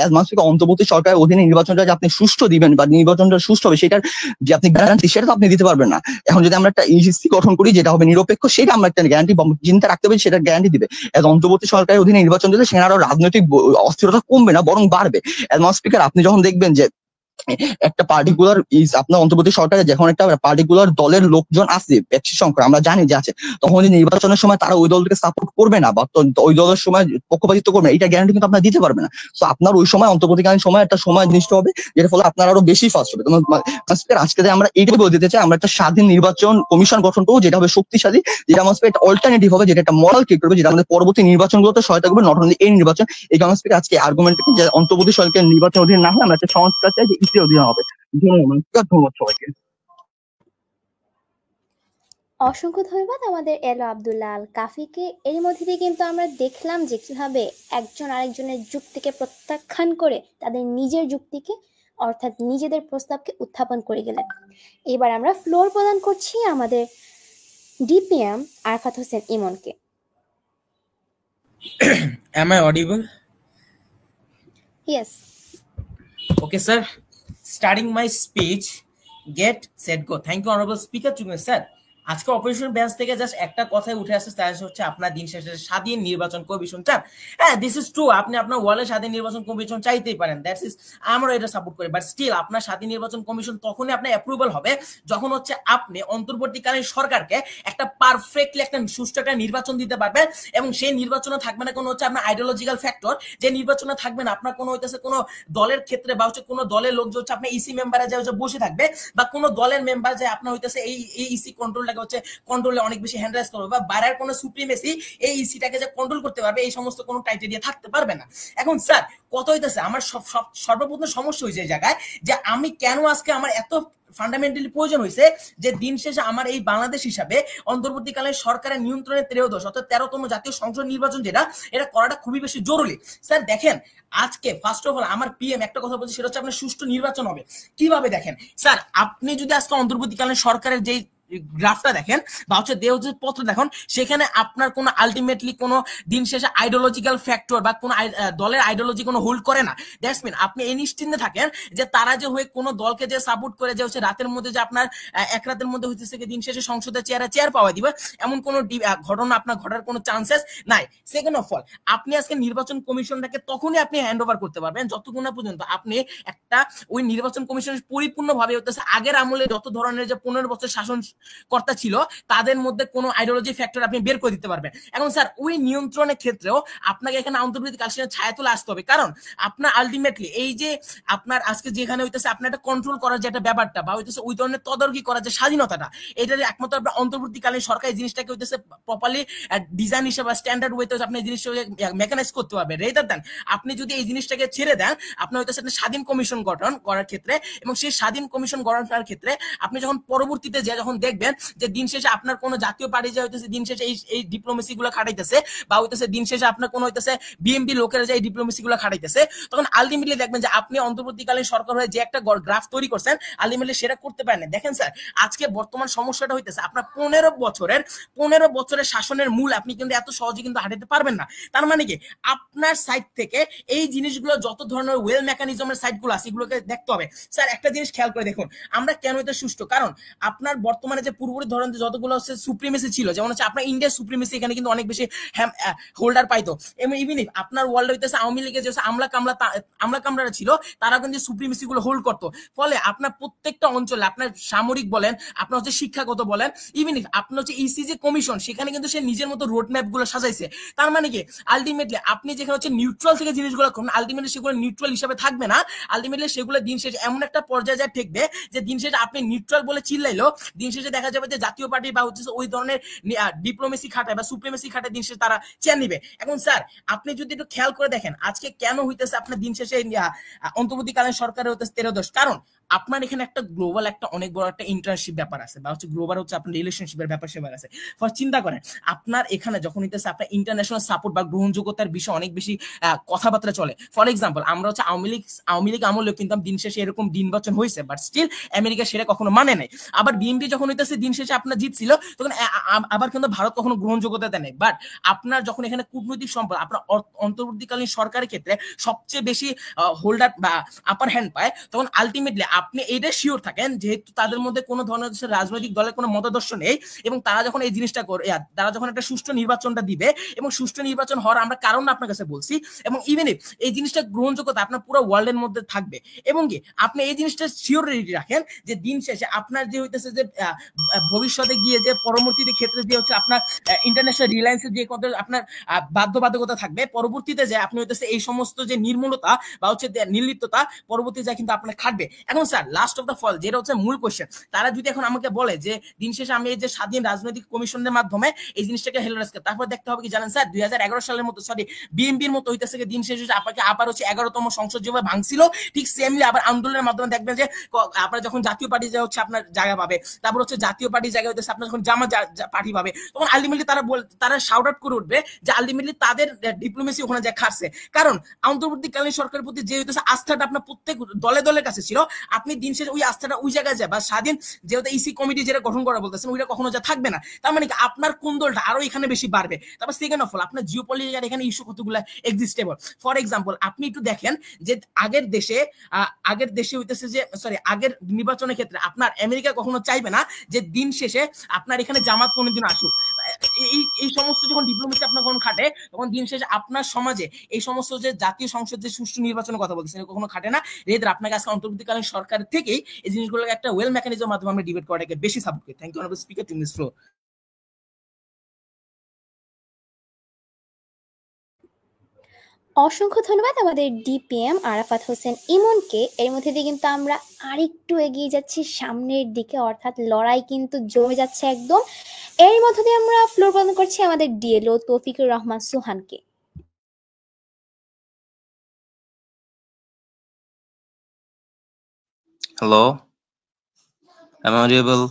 অন্তর্বর্তী সরকারের অধীনে নির্বাচনটা যে আপনি সুষ্ঠু দিবেন বা নির্বাচনটা সুষ্ঠু হবে, সেটার যে আপনি গ্যারান্টি, সেটা তো আপনি দিতে পারবেন না। এখন যদি আমরা একটা ইসি গঠন করি যেটা হবে নিরপেক্ষ, সেটা আমরা একটা গ্যারান্টি চিন্তা রাখতে পারি, সেটা গ্যারান্টি দিবে। অন্তর্বর্তী সরকারের অধীনে নির্বাচন দিলে সেখানে আরো রাজনৈতিক অস্থিরতা কমবে না, বরং বাড়বে। স্পিকার আপনি যখন দেখবেন যে একটা পার্টিকুলার আপনার অন্তর্বর্তী সরকারে যখন একটা পার্টিকুলার দলের লোকজন আছে, ব্যক্তি সংখ্যা আমরা জানি যে আছে, তখন নির্বাচনের সময় তারা ওই দলকে সাপোর্ট করবে না বা ওই দলের সময় পক্ষপাতিত্ব করবে না, এটা গ্যারান্টি কিন্তু আপনার দিতে পারবে না। তো আপনার ওই সময় অন্তর্বর্তীকালীন সময় একটা সময় নির্দিষ্ট হবে, যেটার ফলে আপনার আরো বেশি ফাস্ট হবে। আজকে আমরা এইটাই বলে দিতে চাই, আমরা একটা স্বাধীন নির্বাচন কমিশন গঠন করবো, যেটা হবে শক্তিশালী, যেটা আমাদের একটা অল্টারনেটিভ হবে, যেটা একটা মরাল ক্রিয়েট করবে, যেটা আমাদের পরবর্তী নির্বাচনগুলোতে সহায়তা করবে, নট অনলি এই নির্বাচন। এই কারণে আজকে আর্গুমেন্ট যে অন্তর্বর্তী সরকারের নির্বাচন অধীন না হলে আমরা একটা সংস্কার চাই যে ইসি অধীন হবে। ধন্যবাদ সবাইকে। অসংখ্য ধন্যবাদ আমাদের এলো আব্দুল্লাহ আল কাফিকে। এর মধ্যে দিয়ে কিন্তু আমরা দেখলাম যে কিভাবে একজন আরেকজনের যুক্তিকে প্রত্যাখ্যান করে তাদের নিজের যুক্তিকে অর্থাৎ নিজেদের প্রস্তাবকে উত্থাপন করে গেলেন। এবার আমরা ফ্লোর প্রদান করছি আমাদের ডিপিএম আরাফাত হোসেন ইমনকে। Am I audible? Yes. Okay, sir. Starting my speech. Get set go. Thank you, honorable speaker. Sir, আজকে অপোজিশন বেঞ্চ থেকে জাস্ট একটা কথাই উঠে আসছে, তাই হচ্ছে আপনার দিন শেষে স্বাধীন নির্বাচন কমিশন চান। হ্যাঁ, দিস ইজ ট্রু, আপনি আপনার ওয়ালে স্বাধীন নির্বাচন কমিশন চাইতেই পারেন, দ্যাটস ইজ, আমরা এটা সাপোর্ট করি। বাট স্টিল আপনার স্বাধীন নির্বাচন কমিশন তখনই আপনার অ্যাপ্রুভাল হবে যখন হচ্ছে আপনি অন্তর্বর্তীকালীন সরকারকে একটা পারফেক্টলি একটা সুষ্ঠু একটা নির্বাচন দিতে পারবেন, এবং সেই নির্বাচনে থাকবে না কোনো হচ্ছে আপনার আইডিওলজিক্যাল ফ্যাক্টর, যে নির্বাচনে থাকবে না আপনার কোনো হইতেছে কোনো দলের ক্ষেত্রে বা হচ্ছে কোনো দলের লোক যে হচ্ছে আপনার ইসি মেম্বারে যে বসে থাকবে, বা কোনো দলের মেম্বার যে আপনার হইতেছে এই ইসি কন্ট্রোলটাকে আপনাকে হচ্ছে কন্ট্রোলে অনেক বেশি হ্যান্ড রাইজ করবে, বা বাইরের কোনো সুপ্রিমেসি এই ইসিটাকে যে কন্ট্রোল করতে পারবে, এই সমস্ত কোনো ক্রাইটেরিয়া থাকতে পারবে না। এখন স্যার কত হইতেছে আমার সর্বপ্রথম সমস্যা হয়েছে এই জায়গায় যে আমি কেন আজকে আমার এত ফান্ডামেন্টালি প্রয়োজন হয়েছে যে দিন শেষে আমার এই বাংলাদেশ হিসাবে অন্তর্বর্তীকালীন সরকারের নিয়ন্ত্রণের 13দশ অর্থাৎ 13তম জাতীয় সংসদ নির্বাচন যেটা, এটা করাটা খুবই বেশি জরুরি। স্যার দেখেন আজকে ফার্স্ট অফ অল আমার পিএম একটা কথা বলছে, সেটা হচ্ছে আপনার সুষ্ঠু নির্বাচন হবে। কিভাবে দেখেন স্যার, আপনি যদি আজকে অন্তর্বর্তীকালীন সরকারের যেই গ্রাফটা দেখেন বা হচ্ছে পত্র দেখেন, সেখানে আপনার কোনো আলটিমেটলি কোনো দিন শেষে আইডিওলজিক্যাল ফ্যাক্টর বা কোনো দলের আইডিওলজি কোনো হোল্ড করে না। দ্যাটস মিন আপনি এই নিশ্চিন্তে থাকেন যে তারা যে হয়ে কোনো দলকে যে সাপোর্ট করে যে হচ্ছে রাতের মধ্যে যে আপনার এক রাতের মধ্যে হইতেছে দিন শেষে সংসদের চেয়ার পাওয়া দিবে, এমন কোনো ঘটনা আপনার ঘটার কোনো চান্সেস নাই। সেকেন্ড অফ অল, আপনি আজকে নির্বাচন কমিশনটাকে তখনই আপনি হ্যান্ড ওভার করতে পারবেন যতক্ষণ না পর্যন্ত আপনি একটা ওই নির্বাচন কমিশনের পরিপূর্ণভাবে হইতেছে আগের আমলে যত ধরনের যে 15 বছর শাসন কর্তা ছিল তাদের মধ্যে কোনো আইডিওলজি ফ্যাক্টর আপনি বের করে দিতে পারবেন। এখন স্যার ওই নিয়ন্ত্রণের ক্ষেত্রেও আপনাকে এখানে অন্তর্বর্তীকালীন ছায়া তুলে আসতে হবে, কারণ আপনার আলটিমেটলি এই যে আপনার আজকে যেখানে হইতেছে আপনার একটা কন্ট্রোল করার যে একটা ব্যাপারটা বা হইতেছে ওই ধরনের তদারকি করার যে স্বাধীনতাটা, এটার একমাত্র আপনার অন্তর্বর্তীকালীন সরকার এই জিনিসটাকে হইতেছে প্রপারলি ডিজাইন হিসেবে স্ট্যান্ডার্ড ওয়েতে আপনি এই জিনিসটাকে মেকানাইজ করতে পারবেন। রেদার দেন আপনি যদি এই জিনিসটাকে ছেড়ে দেন, আপনি হইতেছে একটা স্বাধীন কমিশন গঠন করার ক্ষেত্রে এবং সেই স্বাধীন কমিশন গঠন করার ক্ষেত্রে আপনি যখন পরবর্তীতে যখন দেখবেন যে দিন শেষে আপনার কোনো জাতীয় পার্টি যে হইতেছে দিন শেষে এই ডিপ্লোমেসি গুলো খাটাইতেছে বা হইতেছে দিন শেষে আপনার কোনো হইতেছে বিএমপি লোকেরা যে এই ডিপ্লোমেসি গুলো খাটাইতেছে, তখন আলটিমেটলি দেখবেন যে আপনি অন্তর্বর্তীকালীন সরকার হয়ে যে একটা গ্রাফ তৈরি করছেন আলটিমেটলি সেটা করতে পারেন না। দেখেন স্যার আজকে বর্তমান সমস্যাটা হইতেছে আপনার 15 বছরের শাসনের মূল আপনি কিন্তু এত সহজে কিন্তু হাঁটাতে পারবেন না। তার মানে কি আপনার সাইড থেকে এই জিনিসগুলো যত ধরনের ওয়েল মেকানিজমের সাইডগুলো আছে এগুলোকে দেখতে হবে। স্যার একটা জিনিস খেয়াল করে দেখুন, আমরা কেন এটা সুষ্ঠু, কারণ আপনার বর্তমানে যে পূর্ববর্তী ধরনের যতগুলো হচ্ছে সুপ্রিমেসি ছিল, যেমন হচ্ছে আপনার ইন্ডিয়ার সুপ্রিমেসি এখানে কিন্তু অনেক বেশি হোল্ডার পাইতো, এবং ইভেন ইফ আপনার ওয়ার্ল্ড হইতেছে আওয়ামী লীগের যে আমলা কামরারা ছিল তারা কিন্তু সুপ্রিমেসি গুলো হোল্ড করতো। ফলে আপনার প্রত্যেকটা অঞ্চলে আপনার সামরিক বলেন, আপনার হচ্ছে শিক্ষাগত বলেন, ইভেন ইফ আপনার হচ্ছে ইসিজি কমিশন সেখানে কিন্তু সে নিজের মতো রোড ম্যাপ গুলো সাজাইছে। তার মানে কি আলটিমেটলি আপনি যেখানে হচ্ছে নিউট্রাল থেকে জিনিসগুলো করুন, আলটিমেটলি সেগুলো নিউট্রাল হিসাবে থাকবে না। আলটিমেটলি সেগুলো দিন শেষে এমন একটা পর্যায়ে যা ঠেকবে যে দিন শেষে আপনি নিউট্রাল বলে চিল্লাইলো, দিন শেষে দেখা যাবে যে জাতীয় পার্টি বা হচ্ছে ওই ধরনের ডিপ্লোমেসি খাটায় বা সুপ্রিমেসি খাটায় দিন শেষে তারা চেয়ার নিবে। এখন স্যার আপনি যদি একটু খেয়াল করে দেখেন আজকে কেন হইতেছে আপনার দিন শেষে অন্তর্বর্তীকালীন সরকারের হইতেছে 13 কারণ আপনার এখানে একটা গ্লোবাল একটা অনেক বড় একটা ইন্টার্নশিপ ব্যাপার আছে বা হচ্ছে গ্লোবাল হচ্ছে আপনার রিলেশনশিপের ব্যাপার সেবার আছে। ফর চিন্তা করেন আপনার এখানে যখন হইতেছে আপনার ইন্টারন্যাশনাল সাপোর্ট বা গ্রহণযোগ্যতার বিষয়ে অনেক বেশি কথাবার্তা চলে। ফর এক্সাম্পল আমরা হচ্ছে আওয়ামী লীগ আমলে কিন্তু দিন শেষে এরকম নির্বাচন হয়েছে, বাট স্টিল আমেরিকা সেটা কখনো মানে নাই। আবার বিএনপি যখন হইতেছে দিন শেষে আপনার জিতছিল তখন আবার কিন্তু ভারত কখনো গ্রহণযোগ্যতা দেয় নাই। বাট আপনার যখন এখানে কূটনৈতিক সম্পদ আপনার অন্তর্বর্তীকালীন সরকারের ক্ষেত্রে সবচেয়ে বেশি হোল্ডার বা আপার হ্যান্ড পায়, তখন আলটিমেটলি আপনি এইটা শিওর থাকেন যেহেতু তাদের মধ্যে কোনো ধরনের রাজনৈতিক দলের কোনো মতাদর্শ নেই এবং তারা যখন এই জিনিসটা করে তারা যখন একটা সুষ্ঠু নির্বাচনটা দিবে এবং সুষ্ঠু নির্বাচন হওয়ার আমরা কারণ আপনার কাছে বলছি, এবং ইভেন এই জিনিসটা গ্রহণযোগ্যতা আপনার পুরো ওয়ার্ল্ডের মধ্যে থাকবে এবং কি আপনি এই জিনিসটা সিওরিটি রাখেন যে দিন শেষে আপনার যে হইতেছে যে ভবিষ্যতে গিয়ে যে পরবর্তীতে ক্ষেত্রে যে হচ্ছে আপনার ইন্টারন্যাশনাল রিলায়েন্সের যে কত আপনার বাধ্যবাধকতা থাকবে, পরবর্তীতে যে আপনি হইতেছে এই সমস্ত যে নির্মূলতা বা হচ্ছে নির্লিপ্ততা পরবর্তীতে কিন্তু আপনার খাটবে। এখন sir last of the fall যেটা হচ্ছে মূল কোয়েশ্চেন, তারা যদি এখন আমাকে বলে যে দিন শেষে আমি এই যে স্বাধীন রাজনৈতিক কমিশনের মাধ্যমে এই জিনিসটাকে হেলে রাখতে, তারপর দেখতে হবে কি জানেন স্যার 2011 সালের মতো বিএনপির মতো হইতেছে দিন শেষে আপনাকে আবার হচ্ছে 11তম সংসদ যেভাবে ভাঙছিল ঠিক সেমলি আবার আন্দোলনের মাধ্যমে দেখবেন যে আপনার যখন জাতীয় পার্টি যা হচ্ছে আপনার জায়গা পাবে, তারপর হচ্ছে জাতীয় পার্টি জায়গা হইতেছে আপনার যখন জামা পার্টি পাবে, তখন আলটিমেটলি তারা শাউট আউট করে উঠবে যে আলটিমেটলি তাদের ডিপ্লোমেসি ওখানে যা খাটছে। কারণ অন্তর্বর্তীকালীন সরকারের প্রতি যে হইতেছে আস্থাটা আপনার প্রত্যেক দলের কাছে ছিল, আপনি দিন শেষে ওই আস্থাটা ওই জায়গায় যায় বা স্বাধীন যেহেতু ইসি কমিটি যেটা গঠন করা বলতেছেন ওইটা কখনো যা থাকবে না। তার মানে কি আপনার কোন দলটা আরো এখানে বেশি বাড়বে। তারপর সেকেন্ড অফ অল আপনার জিওপলিটিক্যাল এখানে ইস্যু কতগুলো এক্সিস্টেবল। ফর এক্সাম্পল আপনি একটু দেখেন যে আগের দেশে হইতেছে যে আগের নির্বাচনের ক্ষেত্রে আপনার আমেরিকা কখনো চাইবে না যে দিন শেষে আপনার এখানে জামাত কোনোদিন আসুক। এই সমস্ত যখন ডিপ্লোমেসি আপনার কখনো খাটে তখন দিন শেষে আপনার সমাজে এই সমস্ত যে জাতীয় সংসদ যে সুষ্ঠু নির্বাচনের কথা বলতেছেন কখনো খাটে না। রেদার আপনাকে আজকে অন্তর্বর্তীকালীন সরকার থেকেই এই জিনিসগুলোকে একটা ওয়েল মেকানিজমের মাধ্যমে আমরা ডিবেট করাটাকে বেশি সাপোর্ট করি। Thank you honourable speaker to this floor. অসংখ্য ধন্যবাদ আমাদের ডিপিএম আরাফাত হোসেন ইমনকে। এর মধ্যে দিয়ে কিন্তু আমরা আরেকটু এগিয়ে যাচ্ছি সামনের দিকে, অর্থাৎ লড়াই কিন্তু জমে যাচ্ছে একদম। এর মধ্যে দিয়ে আমরা ফ্লোর প্রদান করছি আমাদের ডিএলও তৌফিকুর রহমান সুহানকে। Hello, am I audible?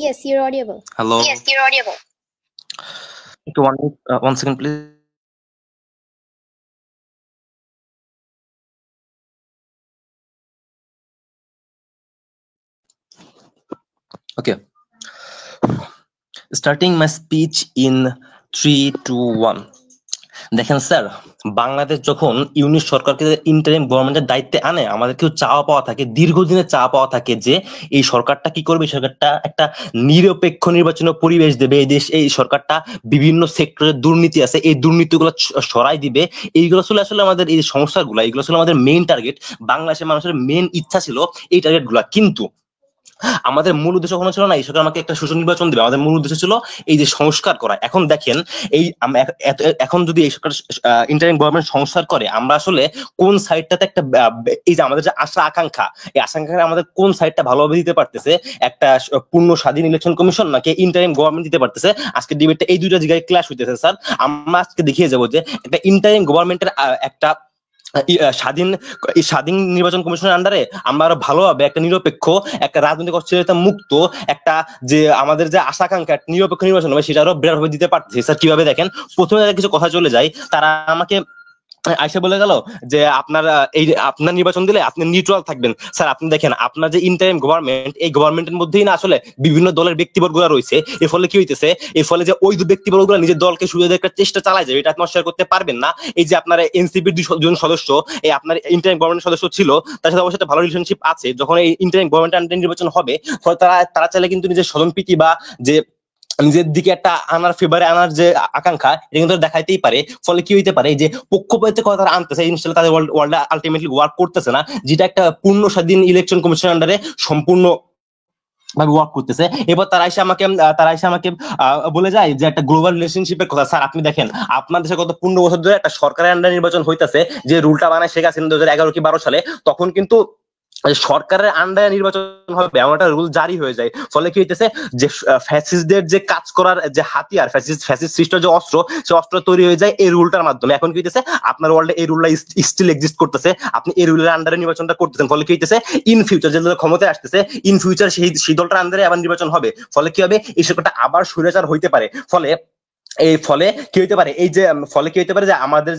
Yes, you're audible. Hello. Yes, you're audible. One second, please. Okay. Starting my speech in 3, 2, 1. দেখেন স্যার, বাংলাদেশ যখন ইউনিট সরকারকে ইন্টারিম গভর্নমেন্টের দায়িত্বে আনে, আমাদের কেউ চাওয়া পাওয়া থাকে, দীর্ঘদিনের চাওয়া পাওয়া থাকে যে এই সরকারটা কি করবে, সরকারটা একটা নিরপেক্ষ নির্বাচনের পরিবেশ দেবে, এই সরকারটা বিভিন্ন সেক্টরে দুর্নীতি আছে এই দুর্নীতিগুলো সরাই দিবে। এইগুলো ছিল আসলে আমাদের এই সমস্যাগুলো, এইগুলো ছিল আমাদের মেইন টার্গেট, বাংলাদেশের মানুষের মেইন ইচ্ছা ছিল এই টার্গেটগুলো। কিন্তু আমাদের মূল উদ্দেশ্য কখনো ছিল না এই সরকার আমাকে একটা সুষ্ঠু নির্বাচন দেবে, আমাদের মূল উদ্দেশ্য ছিল এই যে সংস্কার করা। এখন দেখেন এই এখন যদি এই সরকার ইন্টারিম গভর্নমেন্ট সংস্কার করে, আমরা আসলে কোন সাইডটাতে একটা এই যে আমাদের যে আশা আকাঙ্ক্ষা, এই আকাঙ্ক্ষা আমাদের কোন সাইডটা ভালোভাবে দিতে পারতেছে, একটা পূর্ণ স্বাধীন ইলেকশন কমিশন নাকি ইন্টারিম গভর্নমেন্ট দিতে পারতেছে? আজকে ডিবেটটা এই দুইটা জায়গায় ক্লাশ হইতেছে স্যার। আমরা আজকে দেখিয়ে যাবো যে একটা ইন্টারিম গভর্নমেন্টের একটা স্বাধীন নির্বাচন কমিশনের আন্ডারে আমরা আরো ভালোভাবে একটা নিরপেক্ষ, একটা রাজনৈতিক অস্থিরতা মুক্ত, একটা যে আমাদের যে আশা আকাঙ্ক্ষা নিরপেক্ষ নির্বাচন হবে সেটা আরো বিরাটভাবে দিতে পারতেছি স্যার। কিভাবে দেখেন, প্রথমে কিছু কথা চলে যায়, তারা আমাকে আইসা বলে গেল যে আপনার নির্বাচন দিলে আপনি নিউট্রাল থাকবেন। স্যার আপনি দেখেন, আপনার যে ইন্টারিম গভর্নমেন্ট, এই গভর্নমেন্টের মধ্যেই না আসলে বিভিন্ন দলের ব্যক্তিবর্গরা রয়েছে। এর ফলে কি হইতেছে, এর ফলে যে ওই ব্যক্তিবর্গরা নিজের দলকে সুবিধা দেওয়ার চেষ্টা চালায় যাবে, এটা আপনি শেয়ার করতে পারবেন না। এই যে আপনার এনসিপির দুজন সদস্য এই আপনার ইন্টারিম গভর্নমেন্ট সদস্য ছিল, তার সাথে অবশ্যই ভালো রিলেশনশিপ আছে। যখন এই ইন্টারিম গভর্নমেন্ট নির্বাচন হবে, ফলে তারা চাইলে কিন্তু নিজের স্বজনপ্রীতি বা যে নিজের দিকে একটা আনার ফেভারে আনার যে আকাঙ্ক্ষা, এটা কিন্তু দেখাইতেই পারে। ফলে কি হইতে পারে, যে পক্ষপাতিত্বের কথা তারা আনতেছে, এই জিনিসটা তাদের ওয়ার্ল্ডে আলটিমেটলি ওয়ার্ক করতেছে না, যেটা একটা পূর্ণ স্বাধীন ইলেকশন কমিশনের আন্ডারে সম্পূর্ণ ভাবে ওয়ার্ক করতেছে। এবার তারা এসে আমাকে বলে যায় যে একটা গ্লোবাল রিলেশনশিপের কথা। স্যার আপনি দেখেন, আপনার দেশে গত 15 বছর ধরে একটা সরকারের আন্ডারে নির্বাচন হইতেছে, যে রুলটা বানায় শেখ হাসিনা 2011 কি 12 সালে, তখন কিন্তু সরকারের আন্ডারে নির্বাচন হবে এমন একটা রুল জারি হয়ে যায়। ফলে কি হইতেছে, যে ফ্যাসিস্টদের যে কাজ করার যে হাতিয়ার, ফ্যাসিস্ট সৃষ্ট যে অস্ত্র, সে অস্ত্র তৈরি হয়ে যায় এই রুলটার মাধ্যমে। এখন কি হইতেছে, আপনার ওয়ার্ল্ডে এই রুলটা স্টিল এক্সিস্ট করতেছে, আপনি এই রুলের আন্ডারে নির্বাচনটা করতেছেন। ফলে কি হইতেছে, ইন ফিউচার যে ক্ষমতায় আসতেছে, ইন ফিউচার সেই দলটার আন্ডারে আবার নির্বাচন হবে। ফলে কি হবে, এই সরকারটা আবার স্বৈরাচার হইতে পারে। ফলে কি হইতে পারে, যে আমাদের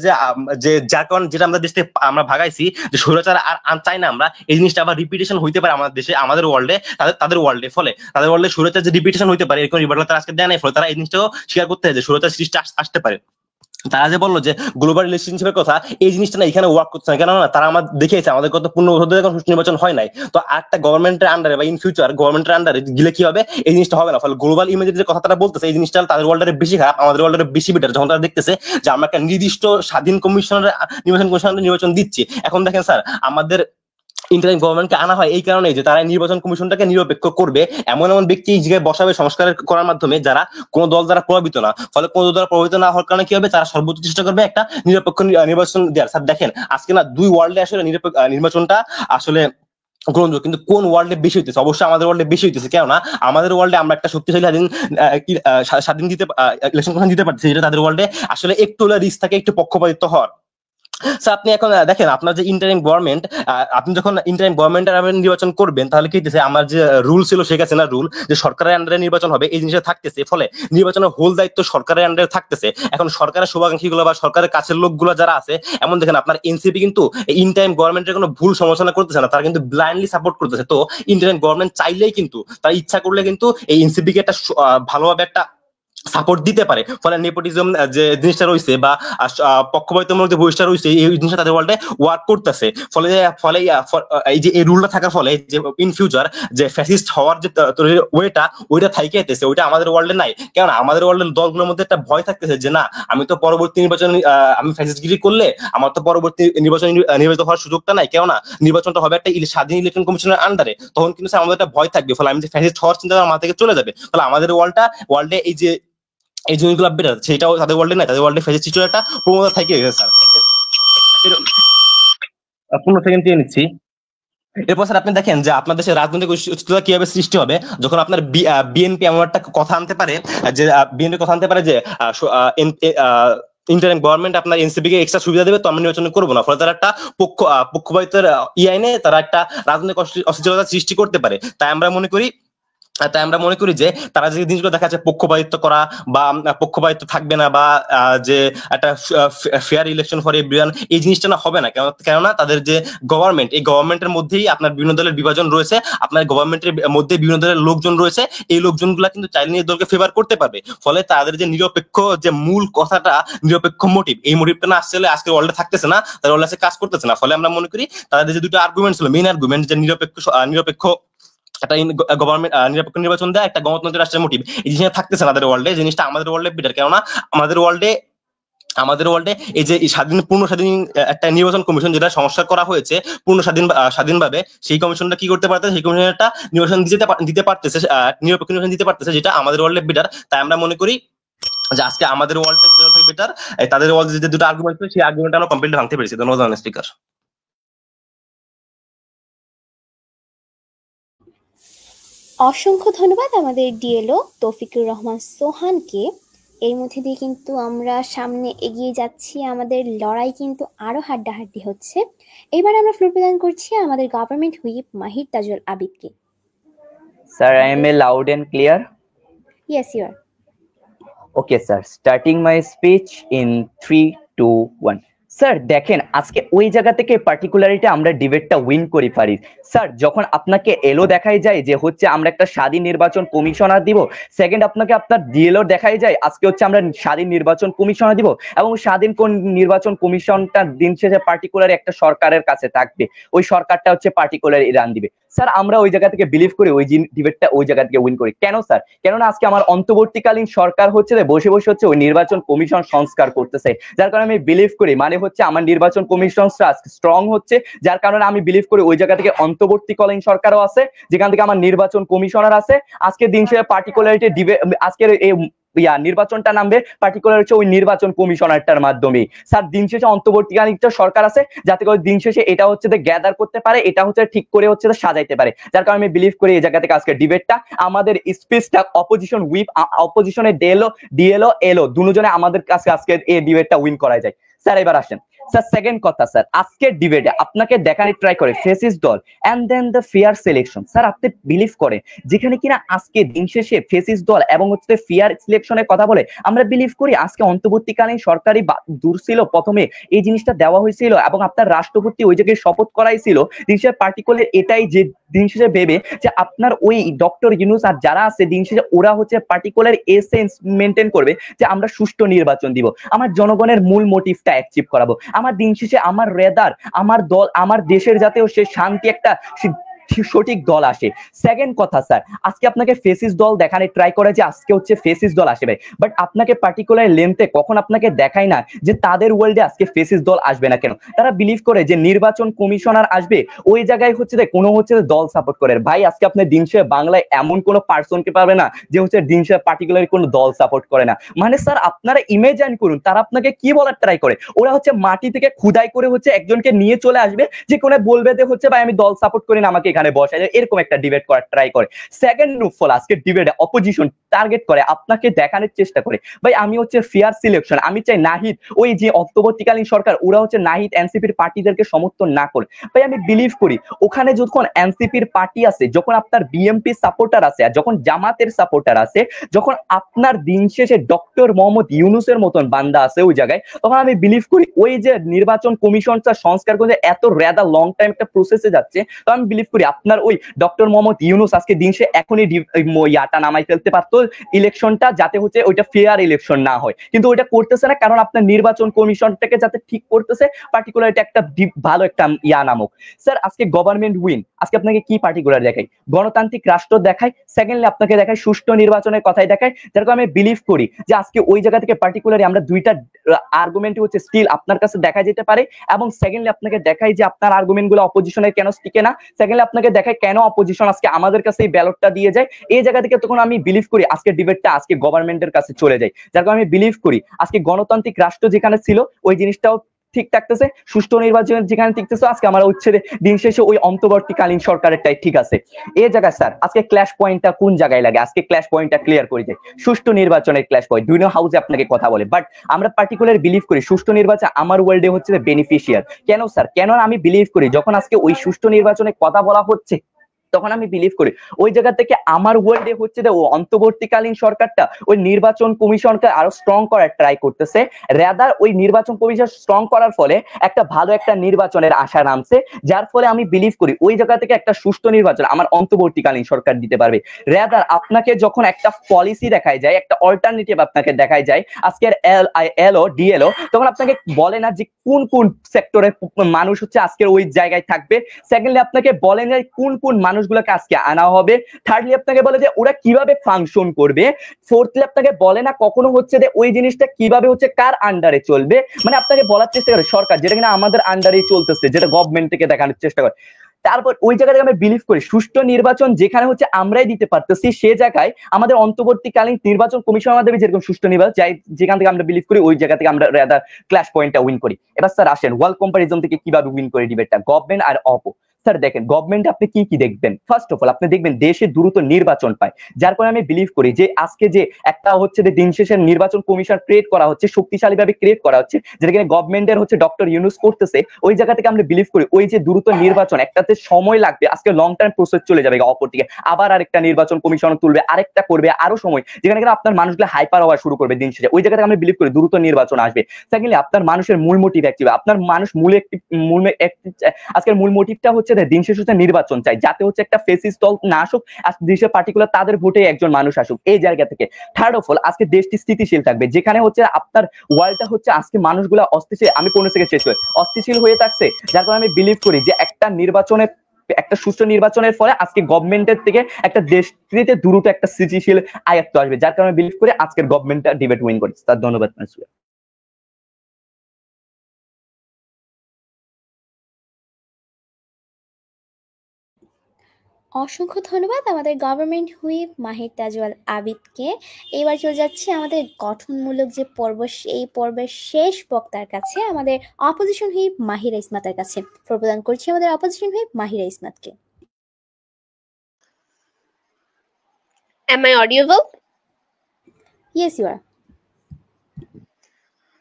যে জার্কন যেটা আমাদের দেশে আমরা ভাগাইছি, যে স্বৈরাচার আর চাই না আমরা, এই জিনিসটা আবার রিপিটেশন হইতে পারে আমাদের দেশে, আমাদের ওয়ার্ল্ডে, তাদের ওয়ার্ল্ডে। ফলে তাদের ওয়ার্ল্ডে স্বৈরাচার যে রিপিটেশন হইতে পারে, এরকম রিবার্টাল তারা আজকে দেয় নাই। ফলে তারা এই জিনিসটাও স্বীকার করতে হয় যে স্বৈরাচার সৃষ্টি আসতে পারে। তারা যে বললো যে গ্লোবাল রিলেশনশিপের কথা, এই জিনিসটা না এখানে ওয়ার্ক করছে না। কেননা তারা আমার দেখিয়েছে আমাদের গত 15 বছর ধরে এখন সুষ্ঠু নির্বাচন হয় নাই। তো একটা গভর্নমেন্টের আন্ডারে বা ইন ফিউচার গভর্নমেন্টের আন্ডারে গেলে কি হবে, এই জিনিসটা হবে না। ফলে গ্লোবাল ইমেজের যে কথা তারা বলতেছে, এই জিনিসটা তাদের ওয়ার্ল্ডের বেশি খারাপ, আমাদের ওয়ার্ল্ডের বেশি বেটার। যখন তারা দেখতেছে যে আমরা একটা নির্দিষ্ট স্বাধীন নির্বাচন কমিশন দিচ্ছি। এখন দেখেন স্যার, আমাদের ইন্টারিম গভর্নমেন্টকে আনা হয় এই কারণে যে তারা নির্বাচন কমিশনটাকে নিরপেক্ষ করবে, এমন এই জায়গায় বসাবে সংস্কার করার মাধ্যমে যারা কোন দল দ্বারা প্রভাবিত না। ফলে কোন দল দ্বারা প্রভাবিত না হওয়ার কারণে কি হবে, তারা সর্বোচ্চ চেষ্টা করবে একটা নিরপেক্ষ নির্বাচন দেওয়ার। স্যার দেখেন, আজকে না দুই ওয়ার্ল্ডে আসলে নির্বাচনটা আসলে গ্রহণযোগ্য, কিন্তু কোন ওয়ার্ল্ডে বেশি হইতেছে? অবশ্যই আমাদের ওয়ার্ল্ডে বেশি হইতেছে। কেননা আমাদের ওয়ার্ল্ডে আমরা একটা শক্তিশালী স্বাধীন ইলেকশন কমিশন দিতে পারছি, যেটা তাদের ওয়ার্ল্ডে আসলে একটু রিস্ক থাকে, একটু পক্ষপাতিত্ব হওয়ার। আপনি এখন দেখেন, আপনার যে ইন্টারিম গভর্নমেন্ট, আপনি যখন ইন্টারিম গভর্নমেন্টের নির্বাচন করবেন, তাহলে কি হইতেছে, আমার যে রুল ছিল শেখ হাসিনার রুল, যে সরকারের আন্ডারে নির্বাচন হবে, এই জিনিসটা থাকতেছে। ফলে নির্বাচনের হোল দায়িত্ব সরকারের আন্ডারে থাকতেছে। এখন সরকারের শুভাকাঙ্ক্ষী গুলো বা সরকারের কাছের লোকগুলো যারা আছে, এমন দেখেন আপনার এনসিপি কিন্তু ইন্টারিম গভর্নমেন্টের কোনো ভুল সমালোচনা করতেছে না, তারা কিন্তু ব্লাইন্ডলি সাপোর্ট করতেছে। তো ইন্টারিম গভর্নমেন্ট চাইলেই কিন্তু, তারা ইচ্ছা করলে কিন্তু এই এনসিপি কে একটা ভালোভাবে একটা সাপোর্ট দিতে পারে। ফলে নেপোটিজম যে জিনিসটা রয়েছে বা পক্ষপাতিত্বমূলক যে বৈশিষ্ট্য রয়েছে, এই জিনিসটা তাদের ওয়ার্ল্ডে ওয়ার্ক করতেছে। ফলে এই যে এই রুলটা থাকার ফলে যে ইন ফিউচার যে ফ্যাসিস্ট হওয়ার যে ওইটা থাইকে যেতেছে, ওইটা আমাদের ওয়ার্ল্ডে নাই। কেন আমাদের ওয়ার্ল্ডের দলগুলোর মধ্যে একটা ভয় থাকতেছে যে না, আমি তো পরবর্তী নির্বাচন আমি ফ্যাসিস্টগিরি করলে আমার তো পরবর্তী নির্বাচন নির্বাচিত হওয়ার সুযোগটা নাই। কেননা নির্বাচনটা হবে একটা স্বাধীন ইলেকশন কমিশনের আন্ডারে, তখন কিন্তু আমাদের একটা ভয় থাকবে। ফলে আমি যে ফ্যাসিস্ট হওয়ার চিন্তা আমার মাথা থেকে চলে যাবে। ফলে আমাদের ওয়ার্ল্ডে এই যে এই জিনিসগুলো বেটার, সেটাও তাদের ওয়ার্ল্ডে নাই, তাদের ওয়ার্ল্ডে ফেসিস্ট সিস্টেমের একটা প্রবণতা থেকে গেছে স্যার। 15 সেকেন্ড দিয়ে নিচ্ছি। এরপর স্যার আপনি দেখেন যে আপনার দেশের রাজনৈতিক অস্থিরতা কিভাবে সৃষ্টি হবে যখন আপনার বিএনপি এমন একটা কথা আনতে পারে যে বিএনপি কথা আনতে পারে যে ইন্টারিম গভর্নমেন্ট আপনার এনসিপি কে এক্সট্রা সুবিধা দেবে, তো আমরা নির্বাচন করবো না। ফলে তারা একটা পক্ষপাতিত্বের আইনে তারা একটা রাজনৈতিক অস্থিরতা সৃষ্টি করতে পারে। তাই আমরা মনে করি যে তারা যে জিনিসগুলো দেখা যাচ্ছে পক্ষপাতিত্ব করা বা পক্ষপাতিত্ব থাকবে না বা যে একটা ফেয়ার ইলেকশন ফর এভরিওয়ান, এই জিনিসটা না হবে না। কেননা তাদের যে গভর্নমেন্ট, এই গভর্নমেন্টের মধ্যেই আপনার বিভিন্ন দলের বিভাজন রয়েছে, আপনার গভর্নমেন্টের মধ্যে বিভিন্ন দলের লোকজন রয়েছে, এই লোকজনগুলা কিন্তু চাইলে নিজ দলকে ফেভার করতে পারবে। ফলে তাদের যে নিরপেক্ষ যে মূল কথাটা, নিরপেক্ষ মোটিভ, এই মোটিভটা না আসলে আজকের ওয়ার্ল্ডে থাকতেছে না, তাদের ওয়ার্ল্ডে কাজ করতেছে না। ফলে আমরা মনে করি তাদের যে দুটো আর্গুমেন্ট ছিল, মেইন আর্গুমেন্ট যে নিরপেক্ষ একটা গভর্নমেন্ট নিরপেক্ষ নির্বাচন দেয়, একটা গণতন্ত্রের রাষ্ট্রের মোটিভ, এই জিনিসটা থাকতেছে না তাদের ওয়ার্ল্ডে। জিনিসটা আমাদের ওয়ার্ল্ডে বেটার, কেননা আমাদের ওয়ার্ল্ডে এই যে পূর্ণ স্বাধীন একটা নির্বাচন কমিশন যেটা সংস্কার করা হয়েছে পূর্ণ স্বাধীনভাবে, সেই কমিশনটা কি করতে পারতেছে, সেই কমিশনটা নির্বাচন দিতে পারতেছে, নিরপেক্ষ নির্বাচন দিতে পারতেছে, যেটা আমাদের ওয়ার্ল্ডে বেটার। তাই আমরা মনে করি যে আজকে আমাদের ওয়ার্ল্ডটা বেটার, তাদের ওয়ার্ল্ডে যে দুটো আর্গুমেন্ট ছিল সেই আর্গুমেন্ট আমরা কমপ্লিটলি ভাঙতে পেরেছি। ধন্যবাদ স্পিকার। অসংখ্য ধন্যবাদ আমাদের ডিএলও তৌফিকুর রহমান সোহানকে। এর মধ্যে দিয়ে কিন্তু আমরা সামনে এগিয়ে যাচ্ছি, আমাদের লড়াই কিন্তু আরো হাড্ডাহাড্ডি হচ্ছে। এবার আমরা ফ্লোর প্রদান করছি আমাদের গভর্নমেন্ট হুইপ মাহির তাজুল আবিদকে। Sir, I am loud and clear. Yes, you are. Okay, sir. Starting my speech in 3, 2, 1. Sir দেখেন আজকে ওই জায়গা থেকে পার্টিকুলারিটি আমরা ডিবেটটা উইন করি পারি। স্যার যখন আপনাকে এলো দেখাই যায় যে হচ্ছে আমরা একটা স্বাধীন নির্বাচন কমিশনার দিব, সেকেন্ড আপনাকে আপনার ডিএলও দেখাই যায় আজকে হচ্ছে আমরা স্বাধীন নির্বাচন কমিশনার দিব, এবং স্বাধীন নির্বাচন কমিশনটা দিন শেষে পার্টিকুলার একটা সরকারের কাছে থাকবে, ওই সরকারটা হচ্ছে পার্টিকুলার ইরান দিবে। স্যার আমরা ওই জায়গা থেকে বিলিভ করি ওই ডিবেটটা ওই জায়গা থেকে উইন করি। কেন স্যার? কেননা আজকে আমার অন্তর্বর্তীকালীন সরকার হচ্ছে বসে বসে হচ্ছে ওই নির্বাচন কমিশন সংস্কার করতেছে, যার কারণে আমি বিলিভ করি মানে হচ্ছে আমার নির্বাচন কমিশনটা স্ট্রং হচ্ছে, যার কারণে আমি বিলিভ করি ওই জায়গা থেকে অন্তর্বর্তীকালীন সরকারও আছে, যেখান থেকে আমার নির্বাচন কমিশনার আছে। আজকে দিন শেষে পার্টিকুলারিটি আজকের এই নির্বাচনটা নামবে পার্টিকুলার হচ্ছে ওই নির্বাচন কমিশনারটার মাধ্যমে। স্যার দিন শেষে অন্তর্বর্তীকালীন সরকার আছে যাতে করে দিন শেষে এটা হচ্ছে গ্যাদার করতে পারে, এটা হচ্ছে ঠিক করে হচ্ছে সাজাইতে পারে, যার কারণে আমি বিলিভ করি এই জায়গা থেকে আজকে ডিবেটটা আমাদের স্পিচটা অপোজিশন হুইপ অপোজিশনের ডিএলও এলো দুজনে আমাদের কাছে আজকে এই ডিবেটটা উইন করা যায়। স্যার এবার আসেন স্যার সেকেন্ড কথা, স্যার আজকের ডিবেটে আপনাকে দেখানি ট্রাই করে ফেসিস্ট দল and then the fair selection. Sir আপনি বিলিভ করেন যেখানে কিনা আজকে দিন শেষে ফেসিস্ট দল এবং হচ্ছে ফেয়ার সিলেকশনের কথা বলে, আমরা বিলিভ করি আজকে অন্তর্বর্তীকালীন সরকারি দূর ছিল প্রথমে এই জিনিসটা দেওয়া হয়েছিল এবং আপনার রাষ্ট্রপতি ওই জায়গায় শপথ করাইছিল দিন শেষে পার্টিকুলার এটাই যে দিন শেষে ভেবে যে আপনার ওই ডক্টর ইউনূস আর যারা আছে দিন শেষে ওরা হচ্ছে পার্টিকুলার এসেন্স মেনটেন করবে যে আমরা সুষ্ঠু নির্বাচন দিব, আমার জনগণের মূল মোটিভটা অ্যাচিভ করাবো, আমার দিন শেষে আমার রেদার আমার দল আমার দেশের যাতেও সে শান্তি একটা সঠিক দল আসে। সেকেন্ড কথা স্যার আজকে আপনাকে ফেসিস দল দেখানে ট্রাই করে যে আজকে হচ্ছে ফেসিস দল আসবে, বাট আপনাকে পার্টিকুলার লেন্থে কখন আপনাকে দেখায় না যে তাদের ওয়ার্ল্ডে আজকে ফেসিস দল আসবে না কেন। তারা বিলিভ করে যে নির্বাচন কমিশনার আসবে ওই জায়গায় হচ্ছে কোনো হচ্ছে দল সাপোর্ট করে। ভাই আজকে আপনি দিন শেষে বাংলায় এমন কোনো পার্সনকে পাবে না যে হচ্ছে দিন শেষে পার্টিকুলার কোনো দল সাপোর্ট করে না। মানে স্যার আপনারা ইমেজিন করুন তারা আপনাকে কি বলার ট্রাই করে, ওরা হচ্ছে মাটি থেকে খুদাই করে হচ্ছে একজনকে নিয়ে চলে আসবে যে কোনো বলবে যে হচ্ছে ভাই আমি দল সাপোর্ট করি না আমাকে এখানে বসায়, এরকম একটা ডিবেট করার ট্রাই করে। সেকেন্ড ফল আজকে ডিবেটে অপোজিশন টার্গেট করে আপনাকে দেখানোর চেষ্টা করে ভাই আমি হচ্ছে ফেয়ার সিলেকশন, আমি চাই নাহিদ ওই যে অন্তর্বর্তীকালীন সরকার ওরা হচ্ছে নাহিদ এনসিপির পার্টিদেরকে সমর্থন না করে। ভাই আমি বিলিভ করি ওখানে যখন এনসিপির পার্টি আছে, যখন আপনার বিএমপি সাপোর্টার আছে, যখন জামাতের সাপোর্টার আছে, যখন আপনার দিন শেষে ডক্টর মোহাম্মদ ইউনূসের মতন বান্দা আছে ওই জায়গায়, তখন আমি বিলিভ করি ওই যে নির্বাচন কমিশনটা সংস্কার করে এত রেদা লং টাইম একটা প্রসেসে যাচ্ছে, তো আমি বিলিভ করি আপনার ওই ডক্টর মোহাম্মদ ইউনূস আজকে দিন শেষে এখনই ইয়াটা নামাই ফেলতে পারতো ইলেকশনটা, যাতে হচ্ছে ওইটা ফেয়ার ইলেকশন না হয়, কিন্তু ওইটা করতেছে না কারণ আপনার নির্বাচন কমিশনটাকে যাতে ঠিক করতেছে পার্টিকুলার এটা একটা ভালো একটা নামক। স্যার আজকে গভর্নমেন্ট উইন আজকে আপনাকে কি পার্টিকুলার দেখাই, গণতান্ত্রিক রাষ্ট্র দেখায়, সেকেন্ডলি আপনাকে দেখায় সুষ্ঠু নির্বাচনের কথাই দেখায়, যেরকম আমি বিলিভ করি যে আজকে ওই জায়গা থেকে পার্টিকুলারলি আমরা দুইটা আর্গুমেন্ট হচ্ছে স্টিল আপনার কাছে দেখা যেতে পারে, এবং সেকেন্ডলি আপনাকে দেখাই যে আপনার আর্গুমেন্ট গুলো অপোজিশনের কেন টিকে না, সেকেন্ডলি আপনাকে দেখায় কেন অপোজিশন আজকে আমাদের কাছে এই ব্যালটটা দিয়ে যায়। এই জায়গা থেকে তখন আমি বিলিভ করি আজকে ডিবেটটা আজকে গভর্নমেন্টের কাছে চলে যায়, যার কারণে আমি বিলিভ করি আজকে গণতান্ত্রিক রাষ্ট্র যেখানে ছিল ওই জিনিসটাও ঠিক থাকতেছে, সুষ্ঠু নির্বাচন যেখানে টিকতেছে আজকে আমরা হচ্ছে দিন শেষে ওই অন্তর্বর্তীকালীন সরকারেরটাই ঠিক আছে। এই জায়গায় স্যার আজকে ক্ল্যাশ পয়েন্টটা কোন জায়গায় লাগে, আজকে ক্ল্যাশ পয়েন্টটা ক্লিয়ার করে দেয়, সুষ্ঠু নির্বাচনের ক্ল্যাশ পয়েন্ট। দুই হাউসে আপনাকে কথা বলে, বাট আমরা পার্টিকুলার বিলিভ করি সুষ্ঠু নির্বাচন আমার ওয়ার্ল্ডে হচ্ছে বেনিফিশিয়ার। কেন স্যার, কেন আমি বিলিভ করি যখন আজকে ওই সুষ্ঠু নির্বাচনের কথা বলা হচ্ছে তখন আমি বিলিভ করি ওই জায়গা থেকে আমার ওয়ার্ল্ডে হচ্ছে যে ও অন্তর্বর্তীকালীন সরকারটা ওই নির্বাচন কমিশনকে আরো স্ট্রং করার ট্রাই করতেছে, রাদার ওই নির্বাচন কমিশন স্ট্রং করার ফলে একটা ভালো একটা নির্বাচনের আশা নামছে, যার ফলে আমি বিলিভ করি ওই জায়গা থেকে একটা সুষ্ঠু নির্বাচন আমার অন্তর্বর্তীকালীন সরকার দিতে পারবে। রাদার আপনাকে যখন একটা পলিসি দেখায় যায়, একটা অল্টারনেটিভ আপনাকে দেখায় যায় আজকের এলও ডিএলও, তখন আপনাকে বলে না যে কোন কোন সেক্টরের মানুষ হচ্ছে আজকের ওই জায়গায় থাকবে, সেকেন্ডলি আপনাকে বলে না কোন কোন মানুষগুলোকে আজকে আনা হবে, থার্ডলি আপনাকে বলে যে ওরা কিভাবে ফাংশন করবে, ফোর্থলি আপনাকে বলে না কখনো হচ্ছে যে ওই জিনিসটা কিভাবে হচ্ছে কার আন্ডারে চলবে, মানে আপনাকে বলার চেষ্টা করে সরকার যেটা কিনা আমাদের আন্ডারেই চলতেছে, যেটা গভর্নমেন্ট থেকে দেখানোর চেষ্টা করে। তারপর ওই জায়গায় আমরা বিলিভ করি সুষ্ঠু নির্বাচন যেখানে হচ্ছে আমরাই দিতে পারতেছি, সে জায়গায় আমাদের অন্তর্বর্তীকালীন নির্বাচন কমিশনের মাধ্যমে যেরকম সুষ্ঠু নির্বাচন চাই, যেখান থেকে আমরা বিলিভ করি ওই জায়গা থেকে আমরা রাদার ক্লাস পয়েন্টটা উইন করি। এবার স্যার আসেন ওয়ার্ল্ড কম্পারিজন থেকে কিভাবে উইন করে ডিবেটটা গভর্নমেন্ট আর অপো। স্যার দেখেন গভর্নমেন্ট আপনি কি কি দেখবেন, ফার্স্ট অফ অল আপনি দেখবেন দেশে দ্রুত নির্বাচন পায়, যার কারণে আমি বিলিভ করি যে আজকে যে একটা হচ্ছে যে দিন শেষের নির্বাচন কমিশন ক্রিয়েট করা হচ্ছে, শক্তিশালী ভাবে ক্রিয়েট করা হচ্ছে, যেটা কিনা গভর্নমেন্টের হচ্ছে ডক্টর ইউনুস করতেছে, ওই জায়গা থেকে আমরা বিলিভ করি ওই যে দ্রুত নির্বাচন একটাতে সময় লাগবে, আজকে লং টার্ম প্রসেস চলে যাবে অপর দিকে, আবার আরেকটা নির্বাচন কমিশন তুলবে, আরেকটা করবে, আরো সময়, যেখানে কিনা আপনার মানুষগুলো হাইপার হওয়া শুরু করবে দিন শেষে, ওই জায়গা থেকে আমরা বিলিভ করি দ্রুত নির্বাচন আসবে। সেকেন্ডলি আপনার মানুষের মূল মোটিভ অ্যাক্টিভ, আপনার মানুষ আজকের মূল মোটিভটা হচ্ছে দিন শেষে হচ্ছে নির্বাচন চাই, যাতে হচ্ছে একটা ফেসিস্ট দল না আসুক, দেশের পার্টিকুলার তাদের ভোটে একজন মানুষ আসুক, এই জায়গা থেকে। থার্ড অফ অল আজকে দেশটি স্থিতিশীল থাকবে, যেখানে হচ্ছে আপনার ওয়ার্ল্ডটা হচ্ছে আজকে মানুষগুলো অস্থিতিশীল, আমি 15 সেকেন্ড শেষ করি, অস্থিতিশীল হয়ে থাকছে, যার কারণে আমি বিলিভ করি যে একটা সুষ্ঠু নির্বাচনের ফলে আজকে গভর্নমেন্টের থেকে একটা দেশটিতে দ্রুত একটা স্থিতিশীল আয়ত্ত আসবে, যার কারণে বিলিভ করে আজকের গভর্নমেন্টটা ডিবেট উইন করেছে। তার ধন্যবাদ। অসংখ্য ধন্যবাদ আমাদের গভর্নমেন্ট হুইপ মাহির তাজওয়াল আবিদকে। এবার চলে যাচ্ছে আমাদের গঠনমূলক যে পর্ব, এই পর্বের শেষ বক্তার কাছে, আমাদের অপোজিশন হুইপ মাহিরা ইসমাতের কাছে। প্রদান করছি আমাদের অপোজিশন হুইপ মাহিরা ইসমাতকে। Am I audible? Yes, you are.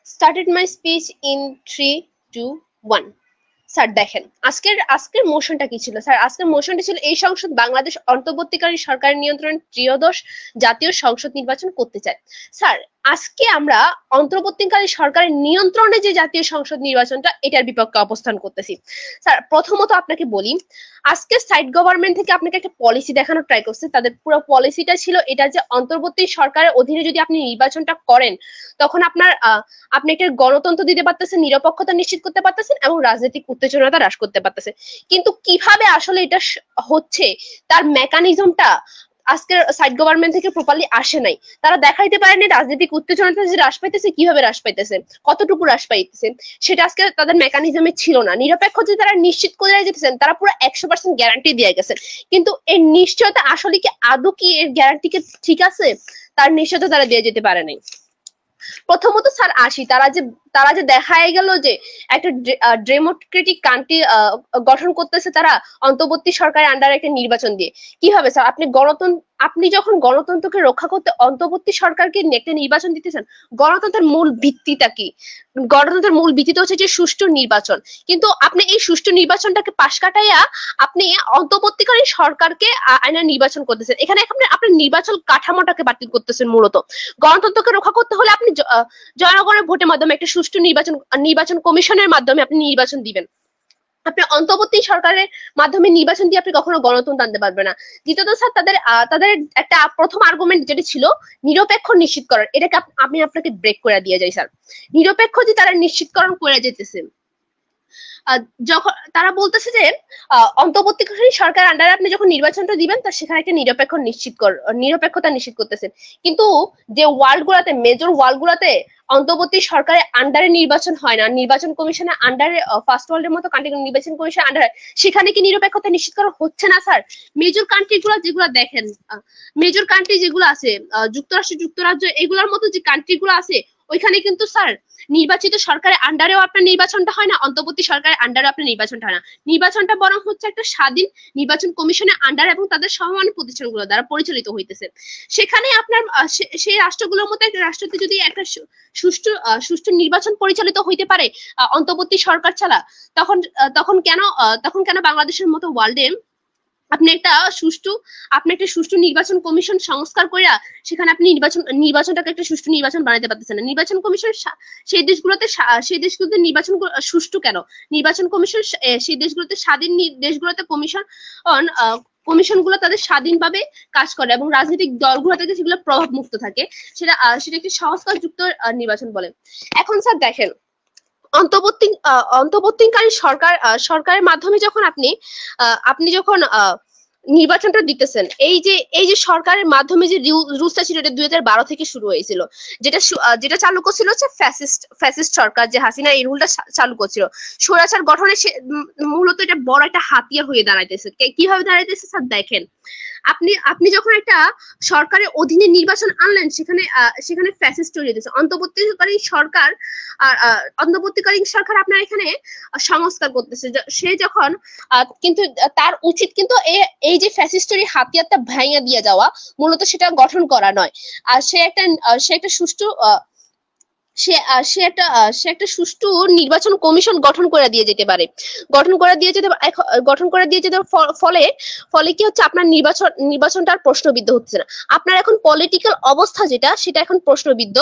Started my speech in 3, 2, 1. Sir দেখেন আজকের মোশনটা কি ছিল স্যার, আজকের মোশনটা ছিল এই সংসদ বাংলাদেশ অন্তর্বর্তীকালীন সরকারের নিয়ন্ত্রণে ত্রয়োদশ জাতীয় সংসদ নির্বাচন করতে চায়। স্যার আজকে আমরা অন্তর্বর্তীকালীন সরকারের নিয়ন্ত্রণে যে জাতীয় সংসদ নির্বাচনটা এটার বিপক্ষে অবস্থান করতেছি। স্যার প্রথমত আপনাকে বলি, আজকে সাইড গভর্নমেন্ট থেকে আপনাকে একটা পলিসি দেখানোর ট্রাই করছে, তাদের পুরো পলিসিটা ছিল এটা যে অন্তর্বর্তী সরকারের অধীনে যদি আপনি নির্বাচনটা করেন তখন আপনি একটা গণতন্ত্র দিতে পারতেছেন, নিরপেক্ষতা নিশ্চিত করতে পারতেছেন এবং রাজনৈতিক উত্তেজনাটা হ্রাস করতে পারতেছে। কিন্তু কিভাবে আসলে এটা হচ্ছে তার মেকানিজমটা আজকের সাইড গভর্নমেন্ট থেকে প্রপারলি আসে নাই, তারা দেখাইতে পারেনি রাজনৈতিক উত্তেজনাটা যে হ্রাস পাইতেছে, কিভাবে হ্রাস পাইতেছে, কতটুকু হ্রাস পাইতেছে, সেটা আজকে তাদের মেকানিজমে ছিল না। নিরপেক্ষ যে তারা নিশ্চিত করে যেতেছেন, তারা পুরো 100% গ্যারান্টি দিয়ে গেছেন, কিন্তু এর নিশ্চয়তা আসলে কি আদৌ কি এর গ্যারান্টি কি ঠিক আছে, তার নিশ্চয়তা তারা দিয়ে যেতে পারে নাই। প্রথমত স্যার আসি, তারা যে দেখায় গেল যে একটা ডেমোক্রেটিক কান্ট্রি গঠন করতেছে তারা অন্তর্বর্তী সরকারের আন্ডারে একটা নির্বাচন দিয়ে। কিভাবে স্যার আপনি যখন গণতন্ত্রকে রক্ষা করতে অন্তর্বর্তী সরকারকে একটা নির্বাচন দিতেছেন, গণতন্ত্রের মূল ভিত্তিটা কি? গণতন্ত্রের মূল ভিত্তিটা হচ্ছে যে সুষ্ঠু নির্বাচন, কিন্তু আপনি এই সুষ্ঠু নির্বাচনটাকে পাশ কাটাইয়া আপনি অন্তর্বর্তীকালীন সরকারকে আইনা নির্বাচন করতেছেন। এখানে আপনি নির্বাচন কাঠামোটাকে বাতিল করতেছেন। মূলত গণতন্ত্রকে রক্ষা করতে হলে আপনি জনগণের ভোটের মাধ্যমে একটা সুষ্ঠু নির্বাচন কমিশনের মাধ্যমে আপনি নির্বাচন দিবেন। আপনি অন্তর্বর্তী সরকারের মাধ্যমে নির্বাচন দিয়ে আপনি কখনো গণতন্ত্র আনতে পারবেন না। দ্বিতীয়ত স্যার তাদের একটা প্রথম আর্গুমেন্ট যেটা ছিল নিরপেক্ষ নিশ্চিতকরণ, এটাকে আমি আপনাকে ব্রেক করে দিয়ে যাই স্যার। নিরপেক্ষ যে তারা নিশ্চিতকরণ করে যেতেছে, যখন তারা বলতেছে যে অন্তর্বর্তীকালীন সরকার আন্ডারে আপনি যখন নির্বাচনটা দিবেন তার সেখানে একটা নিরপেক্ষতা নিশ্চিত করতেছেন, কিন্তু যে ওয়ার্ল্ড গুলাতে মেজর ওয়ার্ল্ড গুলাতে অন্তর্বর্তী সরকারের আন্ডারে নির্বাচন হয় না, নির্বাচন কমিশনের আন্ডারে ফার্স্ট ওয়ার্ল্ডের মতো কান্ট্রি নির্বাচন কমিশনের আন্ডারে, সেখানে কি নিরপেক্ষতা নিশ্চিত করা হচ্ছে না স্যার? মেজর কান্ট্রি গুলো যেগুলো দেখেন, মেজর কান্ট্রি যেগুলো আছে যুক্তরাজ্য এগুলোর মতো যে কান্ট্রি গুলো আছে ওইখানে কিন্তু স্যার নির্বাচিত সরকারের আন্ডারেও আপনার নির্বাচনটা হয় না, অন্তর্বর্তী সরকারের আন্ডারেও আপনার নির্বাচনটা হয় না। নির্বাচনটা বরং হচ্ছে একটা স্বাধীন নির্বাচন কমিশনের আন্ডার এবং তাদের সমমান প্রতিষ্ঠানগুলো দ্বারা পরিচালিত হইতেছে। সেখানে আপনার সেই রাষ্ট্রগুলোর মতো একটা রাষ্ট্রতে যদি একটা সুষ্ঠু নির্বাচন পরিচালিত হইতে পারে অন্তর্বর্তী সরকার ছাড়া, তখন কেন বাংলাদেশের মতো ওয়ার্ল্ডে আপনি একটা সুষ্ঠু নির্বাচন কমিশন সংস্কার কইরা সেখানে আপনি নির্বাচনটাকে একটা সুষ্ঠু নির্বাচন বানাইতে পারতেছেন না? নির্বাচন কমিশন সেই দেশগুলোতে নির্বাচন সুষ্ঠু কেন? নির্বাচন কমিশন সেই দেশগুলোতে স্বাধীন দেশগুলোতে কমিশন গুলো তাদের স্বাধীনভাবে কাজ করে এবং রাজনৈতিক দলগুলো থেকে সেগুলো প্রভাব মুক্ত থাকে, সেটা একটি সংস্কারযুক্ত নির্বাচন বলে। এখন স্যার দেখেন, অন্তর্বর্তীকালীন সরকারের মাধ্যমে যখন আপনি যখন নির্বাচনটা দিতেছেন, এই যে সরকারের মাধ্যমে যে রুলসটা ছিল এটা 2012 থেকে শুরু হয়েছিল, যেটা চালু করছিল হচ্ছে ফ্যাসিস্ট সরকার, যে হাসিনা এই রুলটা চালু করছিল। স্বৈরাচার গঠনে মূলত এটা বড় একটা হাতিয়ার হয়ে দাঁড়াইতেছে। কিভাবে দাঁড়াইতেছে স্যার দেখেন, আপনি যখন একটা সরকারের অধীনে নির্বাচন আনলেন সেখানে ফ্যাসিস্ট তৈরি হয়েছে। অন্তর্বর্তীকালীন সরকার আপনার এখানে সংস্কার করতেছে, সে যখন কিন্তু তার উচিত কিন্তু এই যে ফ্যাসিস্টের হাতিয়ারটা ভেঙে দিয়ে যাওয়া, মূলত সেটা গঠন করা নয়। আর সে একটা সুষ্ঠু নির্বাচন কমিশন গঠন করে দিয়ে যেতে পারে। ফলে কি হচ্ছে, আপনার নির্বাচনটা আর প্রশ্নবিদ্ধ হচ্ছে না। আপনার এখন পলিটিক্যাল অবস্থা সেটা এখন প্রশ্নবিদ্ধ,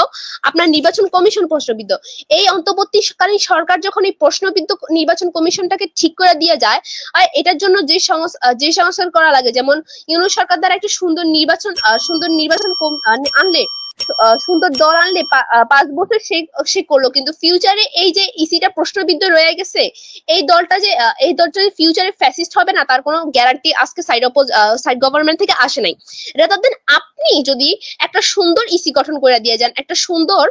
আপনার নির্বাচন কমিশন প্রশ্নবিদ্ধ। এই অন্তর্বর্তীকালীন সরকার যখন এই প্রশ্নবিদ্ধ নির্বাচন কমিশনটাকে ঠিক করে দিয়ে যায়, আর এটার জন্য যে সংস্কার করা লাগে, যেমন ইউনূস সরকার দ্বারা একটা সুন্দর নির্বাচন আনলে, সুন্দর দল আনলে 5 বছর সে করলো, কিন্তু ফিউচারে এই যে ইসিটা প্রশ্নবিদ্ধ রয়ে গেছে, এই দলটা যে ফিউচারে ফ্যাসিস্ট হবে না তার কোনো গ্যারান্টি আজকে সাইড গভর্নমেন্ট থেকে আসে নাই। রাদার দেন আপনি যদি একটা সুন্দর ইসি গঠন করে দিয়ে যান, একটা সুন্দর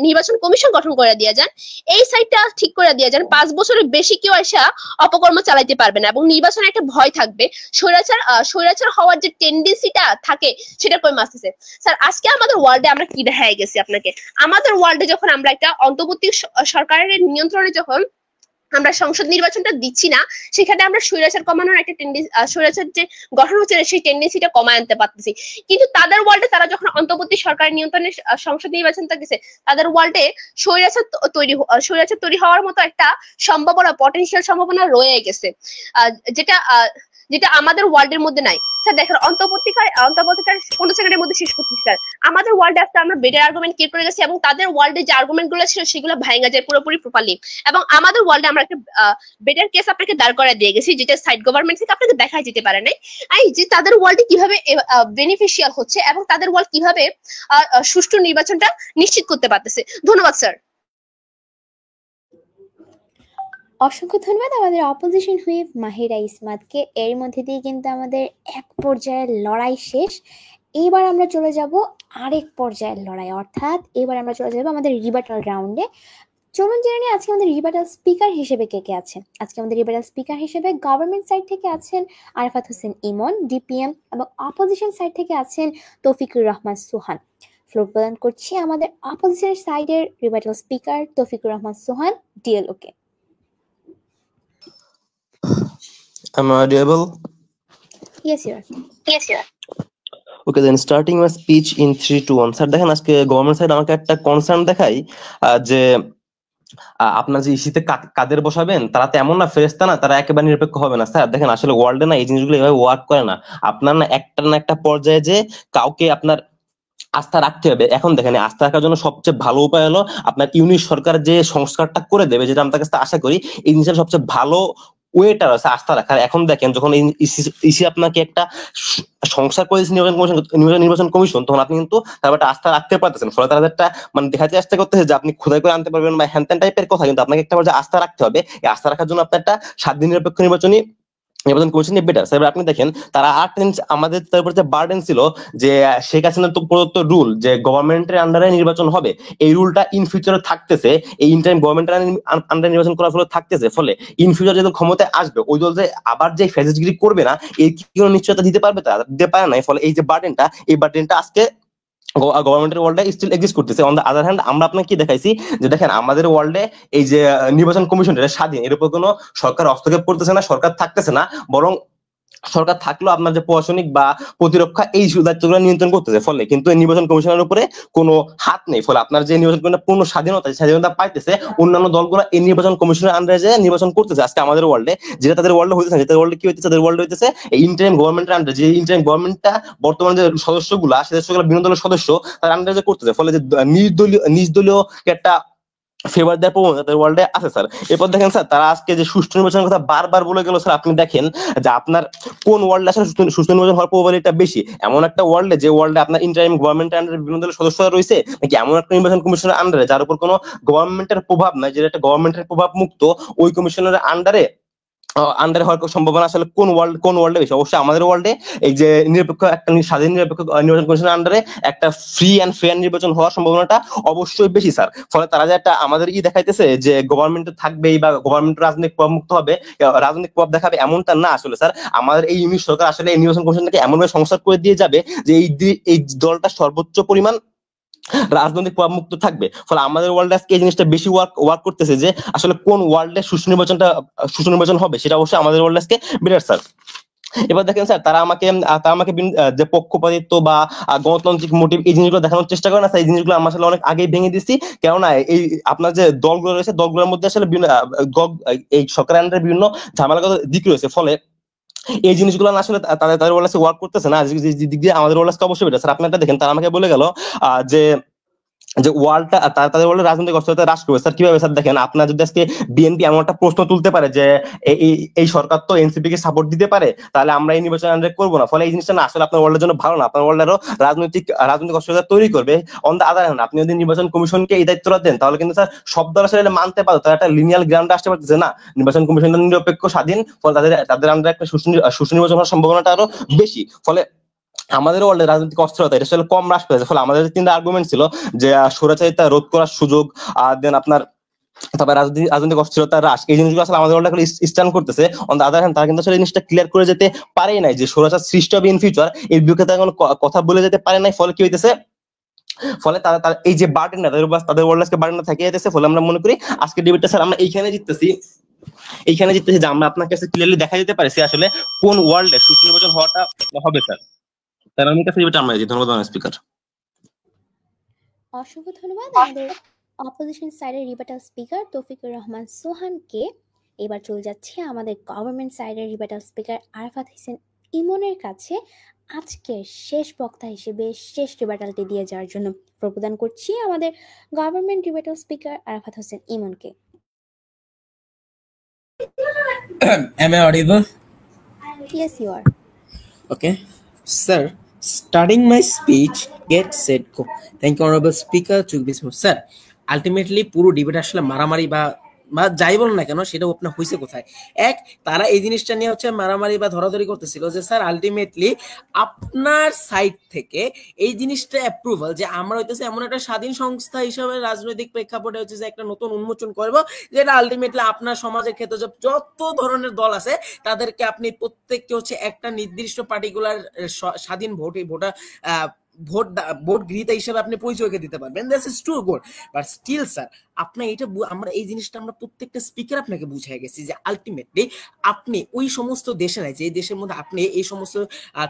নির্বাচন কমিশন গঠন করে দিয়ে যান, এই সাইডটা ঠিক করে দিয়ে যান, 5 বছরের বেশি কেউ এসে অপকর্ম চালাইতে পারবে না এবং নির্বাচনে একটা ভয় থাকবে। স্বৈরাচার হওয়ার যে টেন্ডেন্সিটা থাকে সেটা কমে আসতেছে। স্যার আজকে আমাদের ওয়ার্ল্ডে আমরা কি দেখা গেছি আপনাকে, আমাদের ওয়ার্ল্ডে যখন আমরা একটা অন্তর্বর্তী সরকারের নিয়ন্ত্রণে যখন আমরা সংসদ নির্বাচনটা দিচ্ছি না, সেখানে আমরা স্বৈরাচার কমানোর একটা স্বৈরাচার যে গঠন হচ্ছে সেই টেন্ডেন্সিটা কমায় আনতে পারতেছি। কিন্তু তাদের ওয়ার্ল্ডে তারা যখন অন্তর্বর্তী সরকারের নিয়ন্ত্রণে সংসদ নির্বাচনটা দিচ্ছে, তাদের ওয়ার্ল্ডে স্বৈরাচার তৈরি হওয়ার মতো একটা পটেনশিয়াল সম্ভাবনা রয়ে গেছে, যেটা আমাদের ওয়ার্ল্ডের মধ্যে নাই। স্যার দেখেন, অন্তর্বর্তীকালীন 15 সেকেন্ডের মধ্যে শেষ করতেছি স্যার। আমাদের ওয়ার্ল্ডে আজকে আমরা বেটার আর্গুমেন্ট ক্রিয়েট করে গেছি এবং তাদের ওয়ার্ল্ডে যে আর্গুমেন্ট গুলো ছিল সেগুলো ভাঙা যায় পুরোপুরি প্রপারলি, এবং আমাদের ওয়ার্ল্ডে আমরা একটা বেটার কেস আপনাকে দাঁড় করে দিয়ে গেছি, যেটা সাইড গভর্নমেন্ট থেকে আপনাকে দেখা যেতে পারে নাই। যে তাদের ওয়ার্ল্ডে কিভাবে বেনিফিশিয়াল হচ্ছে এবং তাদের ওয়ার্ল্ড কিভাবে সুষ্ঠু নির্বাচনটা নিশ্চিত করতে পারতেছে। ধন্যবাদ স্যার। অসংখ্য ধন্যবাদ আমাদের অপোজিশন হুইপ মাহিরা ইসমাতকে। এর মধ্যে দিয়ে কিন্তু আমাদের এক পর্যায়ের লড়াই শেষ। এবার আমরা চলে যাব আরেক পর্যায়ের লড়াই, অর্থাৎ এবার আমরা চলে যাব আমাদের রিবাটাল রাউন্ডে। চলুন জেনে নিই আজকে আমাদের রিবাটাল স্পিকার হিসেবে কে কে আছেন। আজকে আমাদের রিবাটাল স্পিকার হিসেবে গভর্নমেন্ট সাইড থেকে আছেন আরাফাত হোসেন ইমন ডিপিএম, এবং অপোজিশন সাইড থেকে আছেন তৌফিকুর রহমান সোহান। ফ্লোর প্রদান করছি আমাদের অপোজিশন সাইডের rebuttal speaker Taufiqur Rahman Sohan DLO কে। Am I audible? Yes, you are. Okay, then starting my speech in 3, 2, 1. Sir দেখেন, আজকে গভর্নমেন্ট সাইড আমাকে একটা কনসার্ন দেখাই যে আপনার যে ইস্যুতে কাদের বসাবেন তারা তেমন না ফেরেশতা না, তারা একেবারে নিরপেক্ষ হবে না। স্যার দেখেন, আসলে ওয়ার্ল্ডে না এই জিনিসগুলো এভাবে ওয়ার্ক করে না। আপনার না একটা পর্যায়ে যে কাউকে আপনার আস্থা রাখতে হবে। এখন দেখেন, আস্থা রাখার জন্য সবচেয়ে ভালো উপায় হলো আপনার ইউনিট সরকার যে সংস্কারটা করে দেবে, যেটা আমি তার কাছে আশা করি, এই জিনিসটা সবচেয়ে ভালো ওয়েটার আছে আস্থা রাখার। এখন দেখেন যখন ইসি আপনাকে একটা সংস্কার করে দিয়েছে নির্বাচন কমিশন, তখন আপনি কিন্তু তার একটা আস্থা রাখতে পারতেছেন। ফলে তারা একটা মানে দেখাতে চেষ্টা করতেছে যে আপনি খোদাই করে আনতে পারবেন বা হ্যান ত্যান টাইপের কথা, কিন্তু আপনাকে একটা আস্থা রাখতে হবে। এই আস্থা রাখার জন্য আপনার একটা স্বাধীন নিরপেক্ষ নির্বাচন কমিশন বেটার। এবার আপনি দেখেন তারা আমাদের তার উপর যে বার্ডেন ছিল যে শেখ হাসিনা তো প্রদত্ত রুল যে গভর্নমেন্টের আন্ডারে নির্বাচন হবে, এই রুলটা ইন ফিউচারে থাকতেছে, এই ইন টাইম গভর্নমেন্টের আন্ডারে নির্বাচন করার ফলে থাকতেছে। ফলে ইন ফিউচার যখন ক্ষমতায় আসবে ওই দল যে আবার যে ফ্যাসিস্টগিরি করবে না, এই কি কোনো নিশ্চয়তা দিতে পারবে? তারা দিতে পারে না। ফলে এই যে বার্ডেনটা, এই বার্ডেনটা আজকে গভর্নমেন্টের ওয়ার্ল্ডে স্টিল এক্সিস্ট করতেছে। অন দ্য আদার হ্যান্ড আমরা আপনাকে কি দেখাইছি যে দেখেন আমাদের ওয়ার্ল্ডে এই যে নির্বাচন কমিশন স্বাধীন, এর উপর কোনো সরকার হস্তক্ষেপ করতেছে না, সরকার থাকতেছে না, বরং সরকার থাকলেও আপনার যে প্রশাসনিক বা প্রতিরক্ষা এই দায়িত্বগুলো নিয়ন্ত্রণ করতেছে। ফলে কিন্তু এই নির্বাচন কমিশনের উপরে কোনো হাত নেই। ফলে আপনার যে নির্বাচন কমিশনের পূর্ণ স্বাধীনতা পাইতেছে, অন্যান্য দলগুলো এই নির্বাচন কমিশনের আন্ডারে যে নির্বাচন করতেছে আজকে আমাদের ওয়ার্ল্ডে, যেটা তাদের ওয়ার্ল্ডে হইতেছে, যেটা ওয়ার্ল্ডে কি হইতেছে, তাদের ওয়ার্ল্ডে হইতেছে এই ইন্টারিম গভর্নমেন্টের আন্ডারে, যে ইন্টারিম গভর্নমেন্টটা বর্তমানে যে সদস্যগুলা বিরোধী দলের সদস্য তার আন্ডারে যে করতেছে। ফলে যে নিজ দলীয় একটা ফেভার দেওয়ার প্রবণতা ওয়ার্ল্ডে আছে স্যার। এরপর দেখেন স্যার তারা আজকে যে সুষ্ঠু নির্বাচনের কথা বারবার বলে গেল স্যার, আপনি দেখেন যে আপনার কোন ওয়ার্ল্ডে আসলে সুষ্ঠু নির্বাচন হওয়ার প্রবাবিলিটিটা বেশি? এমন একটা ওয়ার্ল্ডে যে ওয়ার্ল্ডে আপনার ইন্টারিম গভর্নমেন্টের আন্ডারে বিভিন্ন দলের সদস্যরা রয়েছে, নাকি এমন একটা নির্বাচন কমিশনের আন্ডারে যার উপর কোনো গভর্নমেন্টের প্রভাব নাই, যেটা একটা গভর্নমেন্টের প্রভাব মুক্ত ওই কমিশনের আন্ডারে হওয়ার সম্ভাবনা আসলে কোন ওয়ার্ল্ডে বেশি? অবশ্যই আমাদের ওয়ার্ল্ডে এই যে নিরপেক্ষ একটা স্বাধীন নিরপেক্ষ নির্বাচন কমিশনের আন্ডারে একটা ফ্রি অ্যান্ড ফেয়ার নির্বাচন হওয়ার সম্ভাবনাটা অবশ্যই বেশি স্যার। ফলে তারা যে একটা আমাদের দেখাইতেছে যে গভর্নমেন্ট থাকবেই বা গভর্নমেন্ট রাজনৈতিক প্রভাব মুক্ত হবে, রাজনৈতিক প্রভাব দেখাবে, এমনটা না আসলে স্যার। আমাদের এই ইউনিট সরকার আসলে এই নির্বাচন কমিশনটাকে এমনভাবে সংস্কার করে দিয়ে যাবে যে এই দলটা সর্বোচ্চ পরিমাণ রাজনৈতিক প্রভাব মুক্ত থাকবে। ফলে আমাদের ওয়ার্ল্ডে আজকে এই জিনিসটা বেশি ওয়ার্ক করতেছে যে আসলে কোন ওয়ার্ল্ডে সুষ্ঠু নির্বাচন হবে, সেটা অবশ্যই আমাদের ওয়ার্ল্ডে আজকে বেটার স্যার। এবার দেখেন স্যার তারা আমাকে যে পক্ষপাতিত্ব বা গণতান্ত্রিক মোটিভ এই জিনিসগুলো দেখানোর চেষ্টা করে না স্যার, এই জিনিসগুলো আমরা আসলে অনেক আগেই ভেঙে দিচ্ছি। কেননা এই আপনার যে দলগুলো রয়েছে, দলগুলোর মধ্যে আসলে এই সরকারের আন্ডারে বিভিন্ন ঝামেলাগত দিক রয়েছে। ফলে এই জিনিসগুলো না আসলে তাদের ওয়ার্ল্ড ওয়ার্ক করতেছে না, দিক দিয়ে আমাদের ওয়ার্ল্ড অবশ্যই বেটার স্যার। আপনি একটা দেখেন তারা আমাকে বলে গেল যে ওয়ার্ল্ডটা তাদের ওয়ার্ল্ড রাজনৈতিক অস্থিরতা হ্রাস করবে স্যার। কিভাবে স্যার? দেখেন আপনার যদি আজকে বিএনপি এমন একটা প্রশ্ন তুলতে পারে যে এই সরকার তো এনসিপি কে সাপোর্ট দিতে পারে, তাহলে আমরা এই নির্বাচন আন্ডারে করবো না। ফলে এই জিনিসটা না আসলে আপনার ওয়ার্ল্ডের জন্য ভালো না, আপনার ওয়ার্ল্ড আরো রাজনৈতিক অস্থিরতা তৈরি করবে। অন দ্য আদার হ্যান্ড আপনি যদি নির্বাচন কমিশনকে এই দায়িত্বটা দেন, তাহলে কিন্তু স্যার সব দল আসলে মানতে পারো, তারা একটা লিনিয়ার গ্রাউন্ডে আসতে পারতেছে না। নির্বাচন কমিশন নিরপেক্ষ স্বাধীন, ফলে তাদের আন্ডারে একটা সুষ্ঠু নির্বাচন হওয়ার সম্ভাবনাটা আরো বেশি। ফলে আমাদের ওয়ার্ল্ডে রাজনৈতিক অস্থিরতা এটা আসলে কম হ্রাস পেয়েছে। ফলে আমাদের তিনটা আর্গুমেন্ট ছিল যে স্বৈরাচারিতা রোধ করার সুযোগ, দেন আপনার তারপর রাজনৈতিক অস্থিরতা হ্রাস, এই জিনিসগুলো আসলে আমাদের ওয়ার্ল্ড স্ট্যান্ড করতেছে। অন দ্য আদার হ্যান্ড তারা কিন্তু আসলে এই জিনিসটা ক্লিয়ার করে যেতে পারেই নাই যে স্বৈরাচার সৃষ্টি হবে ইন ফিউচার, এর বিপক্ষে তারা কোনো কথা বলে যেতে পারে নাই। ফলে কি হইতেছে, ফলে তারা এই যে বার্ডেনটা তাদের ওয়ার্ল্ড আজকে বার্ডেনটা থেকে যেতেছে। ফলে আমরা মনে করি আজকে ডিবেটটা স্যার আমরা এইখানে জিততেছি যে আমরা আপনার কাছে ক্লিয়ারলি দেখা যেতে পারে আসলে কোন ওয়ার্ল্ডে সুষ্ঠু নির্বাচন হওয়াটা হবে স্যার। তার আমার কাছে ডিবেটটা আমরা জিত। ধন্যবাদ স্পিকার। অসংখ্য ধন্যবাদ আমাদের অপোজিশন সাইডের রিবাটাল স্পিকার তৌফিকুর রহমান সোহানকে। এবার চলে যাচ্ছে আমাদের গভর্নমেন্ট সাইডের রিবাটাল স্পিকার আরাফাত হোসেন ইমনের কাছে আজকের শেষ বক্তা হিসেবে শেষ রিবাটালটি দিয়ে যাওয়ার জন্য প্রদান করছি আমাদের government rebuttal speaker Arafat Hossain ইমনকে। Am I audible? Yes, you are. Okay. Sir, starting my speech, get set, go. Thank you, Honorable Speaker. Sir, ultimately, পুরো ডিবেট আসলে মারামারি বা যাই বলো না কেন সেটাও আপনার হয়েছে কোথায়? তারা এই জিনিসটা নিয়ে হচ্ছে মারামারি বা ধরাধরি করতেছিল যে স্যার আলটিমেটলি আপনার সাইড থেকে এই জিনিসটা অ্যাপ্রুভাল যে আমরা হইতেছে এমন একটা স্বাধীন সংস্থা হিসাবে রাজনৈতিক প্রেক্ষাপটে হচ্ছে যে একটা নতুন উন্মোচন করবো, যেটা আলটিমেটলি আপনার সমাজের ক্ষেত্রে যত ধরনের দল আছে তাদেরকে আপনি প্রত্যেককে হচ্ছে একটা নির্দিষ্ট পার্টিকুলার স্বাধীন ভোট গৃহীতা হিসেবে আপনি পরিচয়কে দিতে পারবেন। That's is true good, but still sir আপনার এটা আমরা এই জিনিসটা আমরা প্রত্যেকটা স্পিকার আপনাকে বুঝাই গেছি যে আলটিমেটলি আপনি ওই সমস্ত দেশে নাই যে দেশের মধ্যে আপনি এই সমস্ত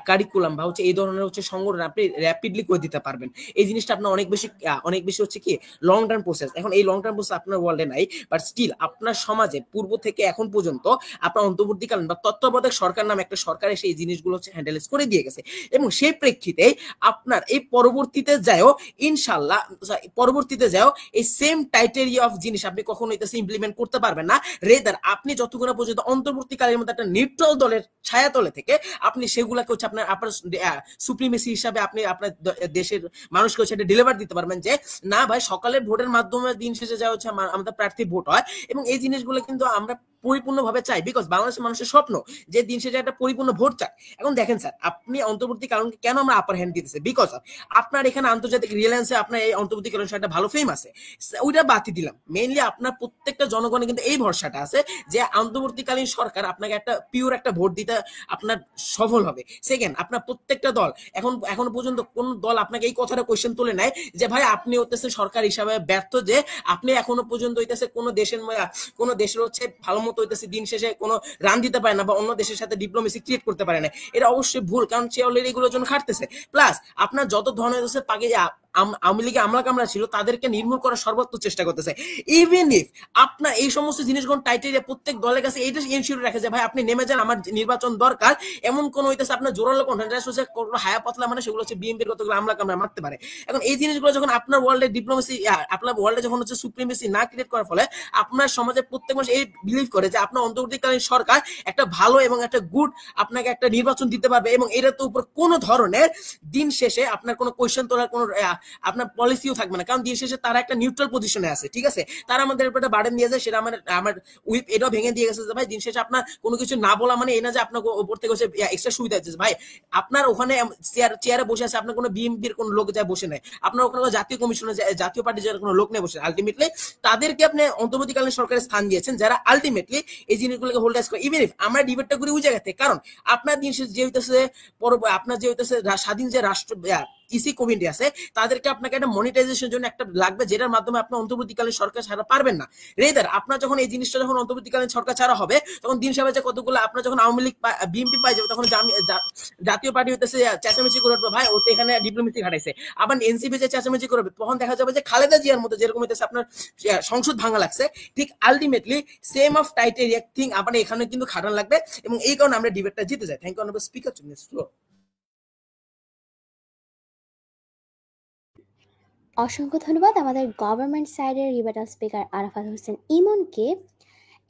কারিকুলাম বা হচ্ছে এই ধরনের হচ্ছে সংগঠন আপনি র্যাপিডলি করে দিতে পারবেন। এই জিনিসটা আপনার অনেক বেশি হচ্ছে কি লং টার্ম প্রসেস। এখন এই লং টার্ম প্রসেস আপনার ওয়ার্ল্ডে নাই, বাট স্টিল আপনার সমাজে পূর্ব থেকে এখন পর্যন্ত আপনার অন্তর্বর্তীকালীন বা তত্ত্বাবধায়ক সরকার নামে একটা সরকার এসে এই জিনিসগুলো হচ্ছে হ্যান্ডেল করে দিয়ে গেছে। এবং সেই প্রেক্ষিতে আপনার আপনার এই পরবর্তীতে যাও ইনশাল্লাহ পরবর্তীতে যাও এই সেম টাইটেরিয়া অফ জিনিস আপনি কখনো হইতেছে ইমপ্লিমেন্ট করতে পারবেন না। রেদার আপনি যতক্ষণ পর্যন্ত অন্তর্বর্তীকালের মধ্যে একটা নিউট্রাল দলের ছায়াতলে থেকে আপনি সেগুলাকে হচ্ছে আপনার সুপ্রিমেসি হিসাবে আপনি আপনার দেশের মানুষকে হচ্ছে ডেলিভার দিতে পারবেন যে না ভাই সকালের ভোটের মাধ্যমে দিন শেষে যা হচ্ছে আমাদের প্রার্থী ভোট হয়, এবং এই জিনিসগুলো কিন্তু আমরা পরিপূর্ণভাবে চাই, বিকজ বাংলাদেশের মানুষের স্বপ্ন যে দিন শেষে একটা পরিপূর্ণ ভোট চায়। এখন দেখেন স্যার, আপনি অন্তর্বর্তীকালীনকে কেন আমরা আপার হ্যান্ড দিতেছে, বিকজ আপনার এখানে আন্তর্জাতিক রিলায়েন্সে আপনার এই অন্তর্বর্তীকালীন একটা ভালো ফেম আছে, ওইটা বাতি দিলাম। মেইনলি আপনার প্রত্যেকটা জনগণের কিন্তু এই ভরসাটা আছে যে অন্তর্বর্তীকালীন সরকার আপনাকে একটা পিওর একটা ভোট দিতে আপনার সফল হবে। সেকেন্ড, আপনার প্রত্যেকটা দল এখনো পর্যন্ত কোন দল আপনাকে এই কথাটা কোয়েশ্চেন তুলে নেয় যে ভাই আপনি হইতেছে সরকার হিসাবে ব্যর্থ, যে আপনি এখনো পর্যন্ত হইতেছে কোনো দেশের হচ্ছে ভালো মতো হইতেছে দিন শেষে কোনো রান দিতে পারে না বা অন্য দেশের সাথে ডিপ্লোমেসি ক্রিয়েট করতে পারে না। এটা অবশ্যই ভুল, কারণ সে অলরেডি এগুলোর জন্য খাটতেছে। প্লাস আপনার যত ধরনের হচ্ছে পাকে আওয়ামী লীগে আমলা কামলা ছিল তাদেরকে নির্মূল করার সর্বোচ্চ চেষ্টা করতেছে। ইভেন ইফ আপনার এই সমস্ত জিনিসগুলো টাইটেরিয়া প্রত্যেক দলের কাছে এইটা এনশিওর রাখে যে ভাই আপনি নেমে যান, আমার নির্বাচন দরকার, এমন কোন হইতেছে আপনার জোরালো কন্টেন্ট হচ্ছে হায়া পাতলা মানে সেগুলো হচ্ছে বিএনপির কতগুলো আমলা কামলা মারতে পারে। এখন এই জিনিসগুলো যখন আপনার ওয়ার্ল্ডে ডিপ্লোমেসি আপনার ওয়ার্ল্ডে যখন হচ্ছে সুপ্রিমেসি না ক্রিয়েট করার ফলে আপনার সমাজের প্রত্যেক মানুষ এই বিলিভ করে যে আপনার অন্তর্বর্তীকালীন সরকার একটা ভালো এবং একটা গুড আপনাকে একটা নির্বাচন দিতে পারবে, এবং এটার তো উপর কোনো ধরনের দিন শেষে আপনার কোনো কোয়েশ্চেন তোলার কোনো আপনার পলিসিও থাকবে না, কারণ দিন শেষে তারা একটা নিউট্রাল পজিশনে আছে। ঠিক আছে, তারা আমাদের উপর একটা বার্ডেন দিয়ে যায়, সেটা আমার উইপ এটাও ভেঙে দিয়ে গেছে যে ভাই দিন শেষে আপনার কোনো কিছু না বলা মানে এই না যে আপনার উপর থেকে হচ্ছে এক্সট্রা সুবিধা হচ্ছে। ভাই আপনার ওখানে চেয়ারে বসে আছে, আপনার কোনো বিএনপির কোনো লোক যায় বসে নেয়, আপনার ওখানে জাতীয় কমিশনে জাতীয় পার্টির যারা কোনো লোক নেই বসে, আলটিমেটলি তাদেরকে আপনি অন্তর্বর্তীকালীন সরকারের স্থান দিয়েছেন যারা আলটিমেটলি এই জিনিসগুলোকে হোল্ড করে। ইভেন ইফ আমরা ডিবেটটা করি ওই জায়গাতে, কারণ আপনার দিন শেষে যে হইতেছে আপনার যে হইতেছে স্বাধীন যে রাষ্ট্র ইসি কমিটি আছে তাদেরকে আপনাকে একটা মনিটাইজেশনের জন্য একটা লাগবে, যেটার মাধ্যমে আপনি অন্তর্বর্তীকালীন সরকার ছাড়া পারবেন না। রেদার আপনার যখন এই জিনিসটা যখন অন্তর্বর্তীকালীন সরকার ছাড়া হবে তখন দিন শেষে যে কতগুলো আপনার যখন আওয়ামী লীগ বিএনপি পাই যাবে, তখন জাতীয় পার্টি হইতেছে চেঁচামেচি করে ভাই ও তো এখানে ডিপ্লোমেসি ঘাটাইছে, আবার এনসিপি যে চেঁচামেচি করবে, তখন দেখা যাবে যে খালেদা জিয়ার মতো যেরকম হইতেছে আপনার সংসদ ভাঙা লাগছে, ঠিক আলটিমেটলি সেম অফ টাইটেরিয়া থিং আপনার এখানে কিন্তু খাটান লাগবে, এবং এই কারণে আমরা ডিবেটটা জিতে যাই। Thank you honourable speaker. অসংখ্য ধন্যবাদ আমাদের গভর্নমেন্ট সাইডের রিবেটাল স্পিকার আরাফাত হোসেন ইমনকে।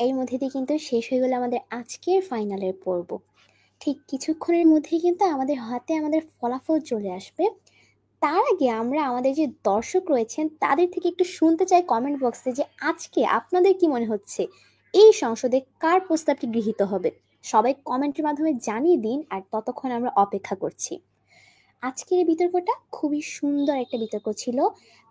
এর মধ্যে দিয়ে কিন্তু শেষ হয়ে গেল আমাদের আজকের ফাইনালের পর্ব। ঠিক কিছুক্ষণের মধ্যেই কিন্তু আমাদের হাতে আমাদের ফলাফল চলে আসবে। তার আগে আমরা আমাদের যে দর্শক রয়েছেন তাদের থেকে একটু শুনতে চাই কমেন্ট বক্সে যে আজকে আপনাদের কি মনে হচ্ছে এই সংসদে কার প্রস্তাবটি গৃহীত হবে। সবাই কমেন্টের মাধ্যমে জানিয়ে দিন, আর ততক্ষণ আমরা অপেক্ষা করছি। আজকের এই বিতর্কটা খুবই সুন্দর একটা বিতর্ক ছিল।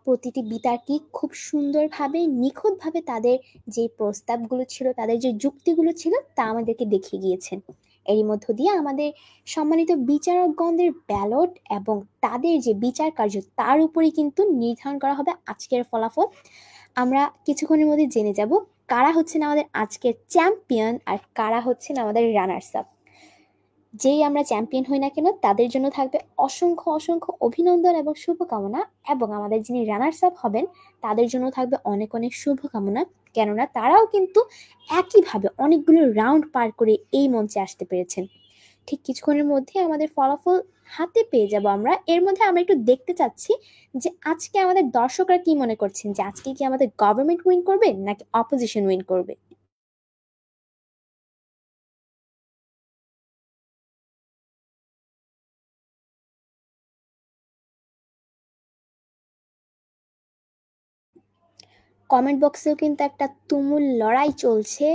প্রতিটি বিতর্কী খুব সুন্দরভাবে নিখুঁতভাবে তাদের যে প্রস্তাবগুলো ছিল, তাদের যে যুক্তিগুলো ছিল তা আমাদেরকে দেখিয়ে গিয়েছেন। এরই মধ্য দিয়ে আমাদের সম্মানিত বিচারকগণদের ব্যালট এবং তাদের যে বিচার কার্য তার উপরেই কিন্তু নির্ধারণ করা হবে আজকের ফলাফল। আমরা কিছুক্ষণের মধ্যে জেনে যাব কারা হচ্ছেন আমাদের আজকের চ্যাম্পিয়ন আর কারা হচ্ছেন আমাদের রানার্স আপ। যেই আমরা চ্যাম্পিয়ন হই না কেন তাদের জন্য থাকবে অসংখ্য অসংখ্য অভিনন্দন এবং শুভকামনা, এবং আমাদের যিনি রানার্স আপ হবেন তাদের জন্য থাকবে অনেক অনেক শুভকামনা, কেননা তারাও কিন্তু একইভাবে অনেকগুলো রাউন্ড পার করে এই মঞ্চে আসতে পেরেছেন। ঠিক কিছুক্ষণের মধ্যে আমাদের ফলাফল হাতে পেয়ে যাব আমরা। এর মধ্যে আমরা একটু দেখতে চাচ্ছি যে আজকে আমাদের দর্শকরা কি মনে করছেন, যে আজকে কি আমাদের গভর্নমেন্ট উইন করবে নাকি অপোজিশন উইন করবে। কমেন্ট বক্সেও কিন্তু একটা তুমুল লড়াই চলছে।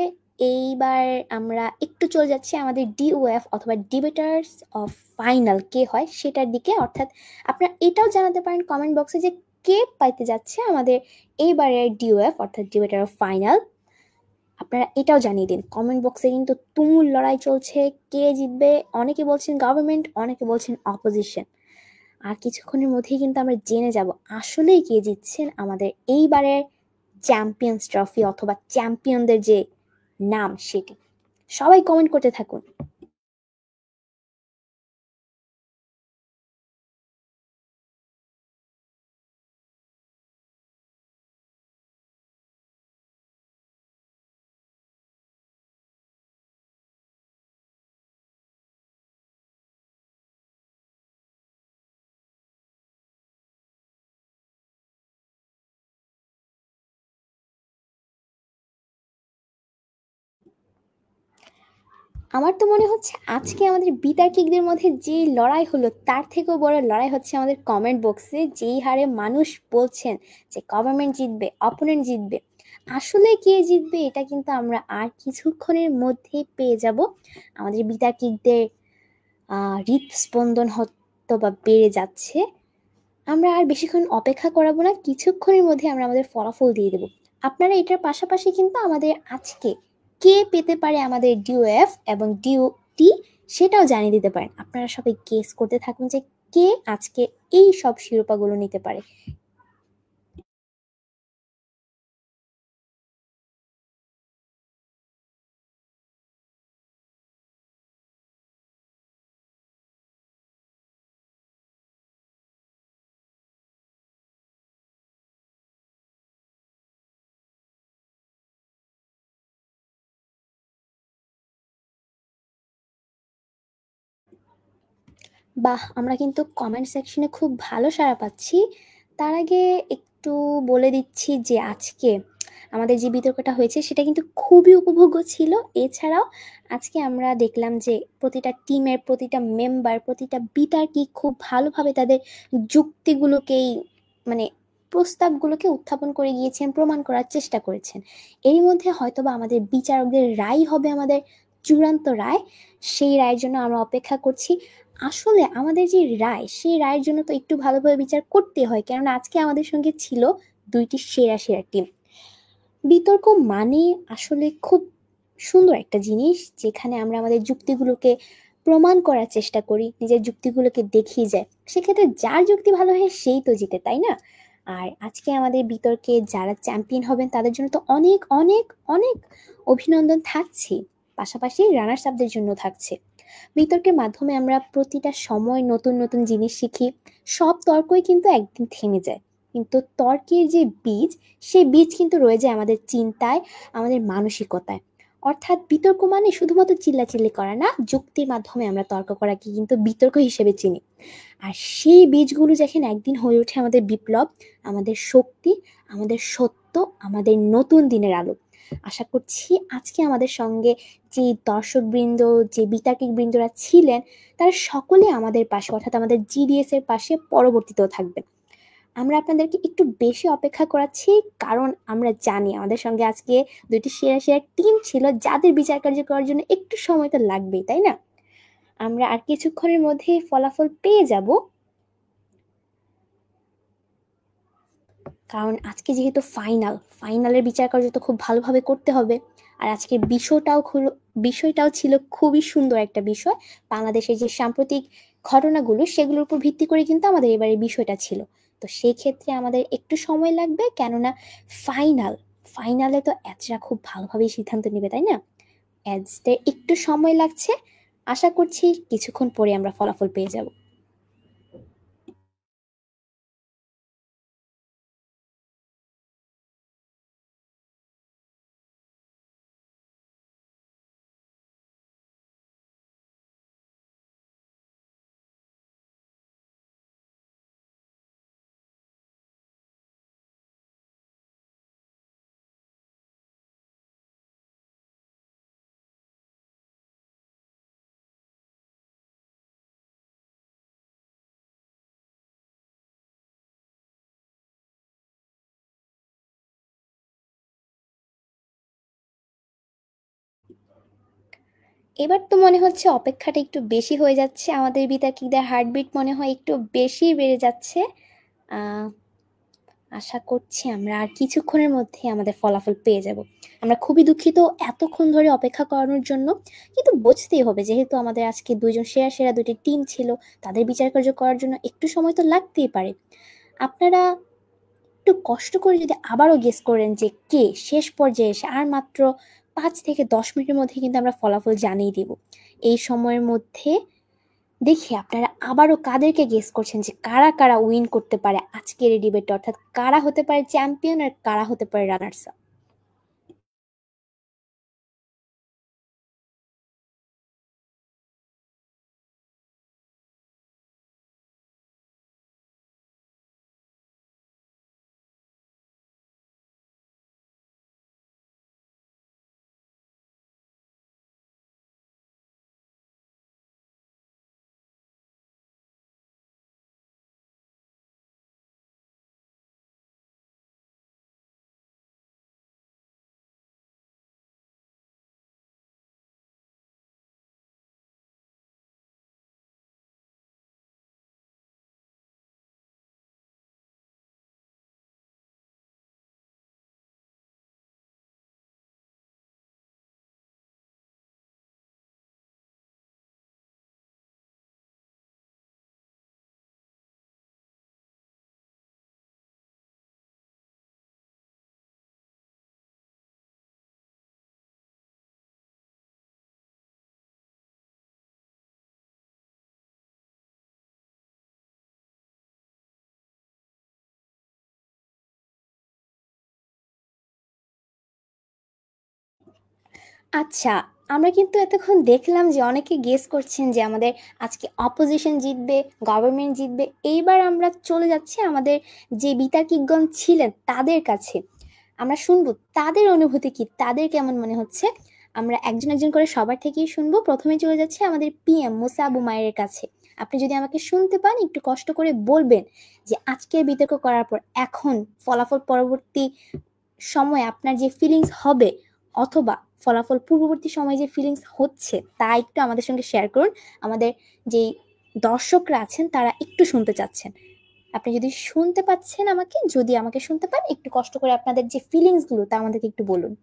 এইবার আমরা একটু চলে যাচ্ছি আমাদের ডিওএফ অথবা ডিবেটার্স অফ ফাইনাল কে হয় সেটার দিকে, অর্থাৎ আপনারা এটাও জানাতে পারেন কমেন্ট বক্সে যে কে পাইতে যাচ্ছে আমাদের এইবারের ডিওএফ অর্থাৎ ডিবেটার অফ ফাইনাল। আপনারা এটাও জানিয়ে দিন। কমেন্ট বক্সে কিন্তু তুমুল লড়াই চলছে, কে জিতবে। অনেকে বলছেন গভর্নমেন্ট, অনেকে বলছেন অপোজিশন। আর কিছুক্ষণের মধ্যেই কিন্তু আমরা জেনে যাব আসলেই কে জিতছেন আমাদের এইবারের চ্যাম্পিয়ন্স ট্রফি অথবা চ্যাম্পিয়নদের যে নাম সেটি। সবাই কমেন্ট করতে থাকুন। আমার তো মনে হচ্ছে আজকে আমাদের বিতার্কিকদের মধ্যে যে লড়াই হলো তার থেকেও বড় লড়াই হচ্ছে আমাদের কমেন্ট বক্সে, যেই হারে মানুষ বলছেন যে গভর্নমেন্ট জিতবে, অপোনেন্ট জিতবে। আসলে কে জিতবে এটা কিন্তু আমরা আর কিছুক্ষণের মধ্যেই পেয়ে যাব। আমাদের বিতার্কিকদের হৃদস্পন্দন হয়তো বা বেড়ে যাচ্ছে। আমরা আর বেশিক্ষণ অপেক্ষা করাবো না, কিছুক্ষণের মধ্যে আমরা আমাদের ফলাফল দিয়ে দেব। আপনারা এটার পাশাপাশি কিন্তু আমাদের আজকে কে পেতে পারে আমাদের ডিউ এফ এবং ডিউ টি সেটাও জানিয়ে দিতে পারেন। আপনারা সবাই গেস করতে থাকুন যে কে আজকে এই সব শিরোপাগুলো নিতে পারে। বাহ, আমরা কিন্তু কমেন্ট সেকশনে খুব ভালো সাড়া পাচ্ছি। তার আগে একটু বলে দিচ্ছি যে আজকে আমাদের যে বিতর্কটা হয়েছে সেটা কিন্তু খুবই উপভোগ্য ছিল। এছাড়াও আজকে আমরা দেখলাম যে প্রতিটা টিমের প্রতিটা মেম্বার, প্রতিটা বিতার্কিক খুব ভালোভাবে তাদের যুক্তিগুলোকেই মানে প্রস্তাবগুলোকে উত্থাপন করে গিয়েছেন, প্রমাণ করার চেষ্টা করেছেন। এরই মধ্যে হয়তোবা আমাদের বিচারকদের রায় হবে আমাদের চূড়ান্ত রায়। সেই রায়ের জন্য আমরা অপেক্ষা করছি। আসলে আমাদের যে রায়, সেই রায়ের জন্য তো একটু ভালোভাবে বিচার করতে হয়, কেননা আজকে আমাদের সঙ্গে ছিল দুইটি সেরা সেরা টিম। বিতর্ক মানে আসলে খুব সুন্দর একটা জিনিস, যেখানে আমরা আমাদের যুক্তিগুলোকে প্রমাণ করার চেষ্টা করি, নিজের যুক্তিগুলোকে দেখিয়ে যায়। সেক্ষেত্রে যার যুক্তি ভালো হয় সেই তো জিতে, তাই না? আর আজকে আমাদের বিতর্কে যারা চ্যাম্পিয়ন হবেন তাদের জন্য তো অনেক অনেক অনেক অভিনন্দন থাকছে, পাশাপাশি রানার্স আপদের জন্য থাকছে। বিতর্কের মাধ্যমে আমরা প্রতিটা সময় নতুন নতুন জিনিস শিখি। সব তর্কই কিন্তু একদিন থেমে যায়, কিন্তু তর্কের যে বীজ, সেই বীজ কিন্তু রয়ে যায় আমাদের চিন্তায়, আমাদের মানসিকতায়। অর্থাৎ বিতর্ক মানে শুধুমাত্র চিল্লাচিল্লি করা না, যুক্তির মাধ্যমে আমরা তর্ক করাকে কিন্তু বিতর্ক হিসেবে চিনি। আর সেই বীজগুলো যখন একদিন হয়ে ওঠে আমাদের বিপ্লব, আমাদের শক্তি, আমাদের সত্য, আমাদের নতুন দিনের আলো। আশা করছি আজকে আমাদের সঙ্গে যে দর্শকবৃন্দ, যে বিতার্কিক বৃন্দরা ছিলেন, তারা সকলে আমাদের পাশে, অর্থাৎ আমাদের জিডিএস এর পাশে পরবর্তীতেও থাকবেন। আমরা আপনাদেরকে একটু বেশি অপেক্ষা করাচ্ছি, কারণ আমরা জানি আমাদের সঙ্গে আজকে দুইটি সেরা সেরা টিম ছিল, যাদের বিচার কার্য করার জন্য একটু সময় তো লাগবেই, তাই না? আমরা আর কিছুক্ষণের মধ্যেই ফলাফল পেয়ে যাব, কারণ আজকে যেহেতু ফাইনালের বিচার কার্য তো খুব ভালোভাবে করতে হবে। আর আজকের বিষয়টাও ছিল খুবই সুন্দর একটা বিষয়। বাংলাদেশের যে সাম্প্রতিক ঘটনাগুলো সেগুলোর উপর ভিত্তি করে কিন্তু আমাদের এবারে বিষয়টা ছিল। তো সেই ক্ষেত্রে আমাদের একটু সময় লাগবে, কেননা ফাইনালে তো অ্যাজরা খুব ভালোভাবেই সিদ্ধান্ত নেবে, তাই না? অ্যাজদের একটু সময় লাগছে। আশা করছি কিছুক্ষণ পরে আমরা ফলাফল পেয়ে যাব। এবার তো মনে হচ্ছে অপেক্ষাটা একটু বেশি হয়ে যাচ্ছে, আমাদের বিতার্কিকদের হার্টবিট মনে হয় একটু বেশি বেড়ে যাচ্ছে। আশা করছি আমরা আর কিছুক্ষণের মধ্যে আমাদের ফলাফল পেয়ে যাব। আমরা খুবই দুঃখিত এতক্ষণ ধরে অপেক্ষা করানোর জন্য, কিন্তু বুঝতেই হবে যেহেতু আমাদের আজকে দুইজন সেরা সেরা দুটি টিম ছিল, তাদের বিচার কার্য করার জন্য একটু সময় তো লাগতেই পারে। আপনারা একটু কষ্ট করে যদি আবারও গেস করেন যে কে শেষ পর্যায়ে এসে, আর মাত্র 5 থেকে 10 মিনিটের মধ্যে কিন্তু আমরা ফলাফল জানিয়ে দিব। এই সময়ের মধ্যে দেখি আপনারা আবারও কাদেরকে গেস করছেন যে কারা কারা উইন করতে পারে আজকের এই ডিবেটে, অর্থাৎ কারা হতে পারে চ্যাম্পিয়ন আর কারা হতে পারে রানার্স আপ। আচ্ছা, আমরা কিন্তু এতক্ষণ দেখলাম যে অনেকে গেস করছেন যে আমাদের আজকে অপোজিশন জিতবে, গভর্নমেন্ট জিতবে। এইবার আমরা চলে যাচ্ছি আমাদের যে বিতার্কিকগণ ছিলেন তাদের কাছে। আমরা শুনবো তাদের অনুভূতি কি, তাদের কেমন মনে হচ্ছে। আমরা একজন একজন করে সবার থেকেই শুনবো। প্রথমে চলে যাচ্ছে আমাদের পিএম মুসা আবু মায়ের কাছে। আপনি যদি আমাকে শুনতে পান একটু কষ্ট করে বলবেন যে আজকের বিতর্ক করার পর এখন ফলাফল পরবর্তী সময় আপনার যে ফিলিংস হবে, অথবা ফলাফল পূর্ববর্তী সময়ে যে ফিলিংস হচ্ছে তা একটু আমাদের সঙ্গে শেয়ার করুন। আমাদের যেই দর্শকরা আছেন তারা একটু শুনতে চাচ্ছেন। আপনি যদি শুনতে পাচ্ছেন আমাকে, যদি আমাকে শুনতে পান একটু কষ্ট করে আপনাদের যে ফিলিংস গুলো তা আমাদেরকে একটু বলুন।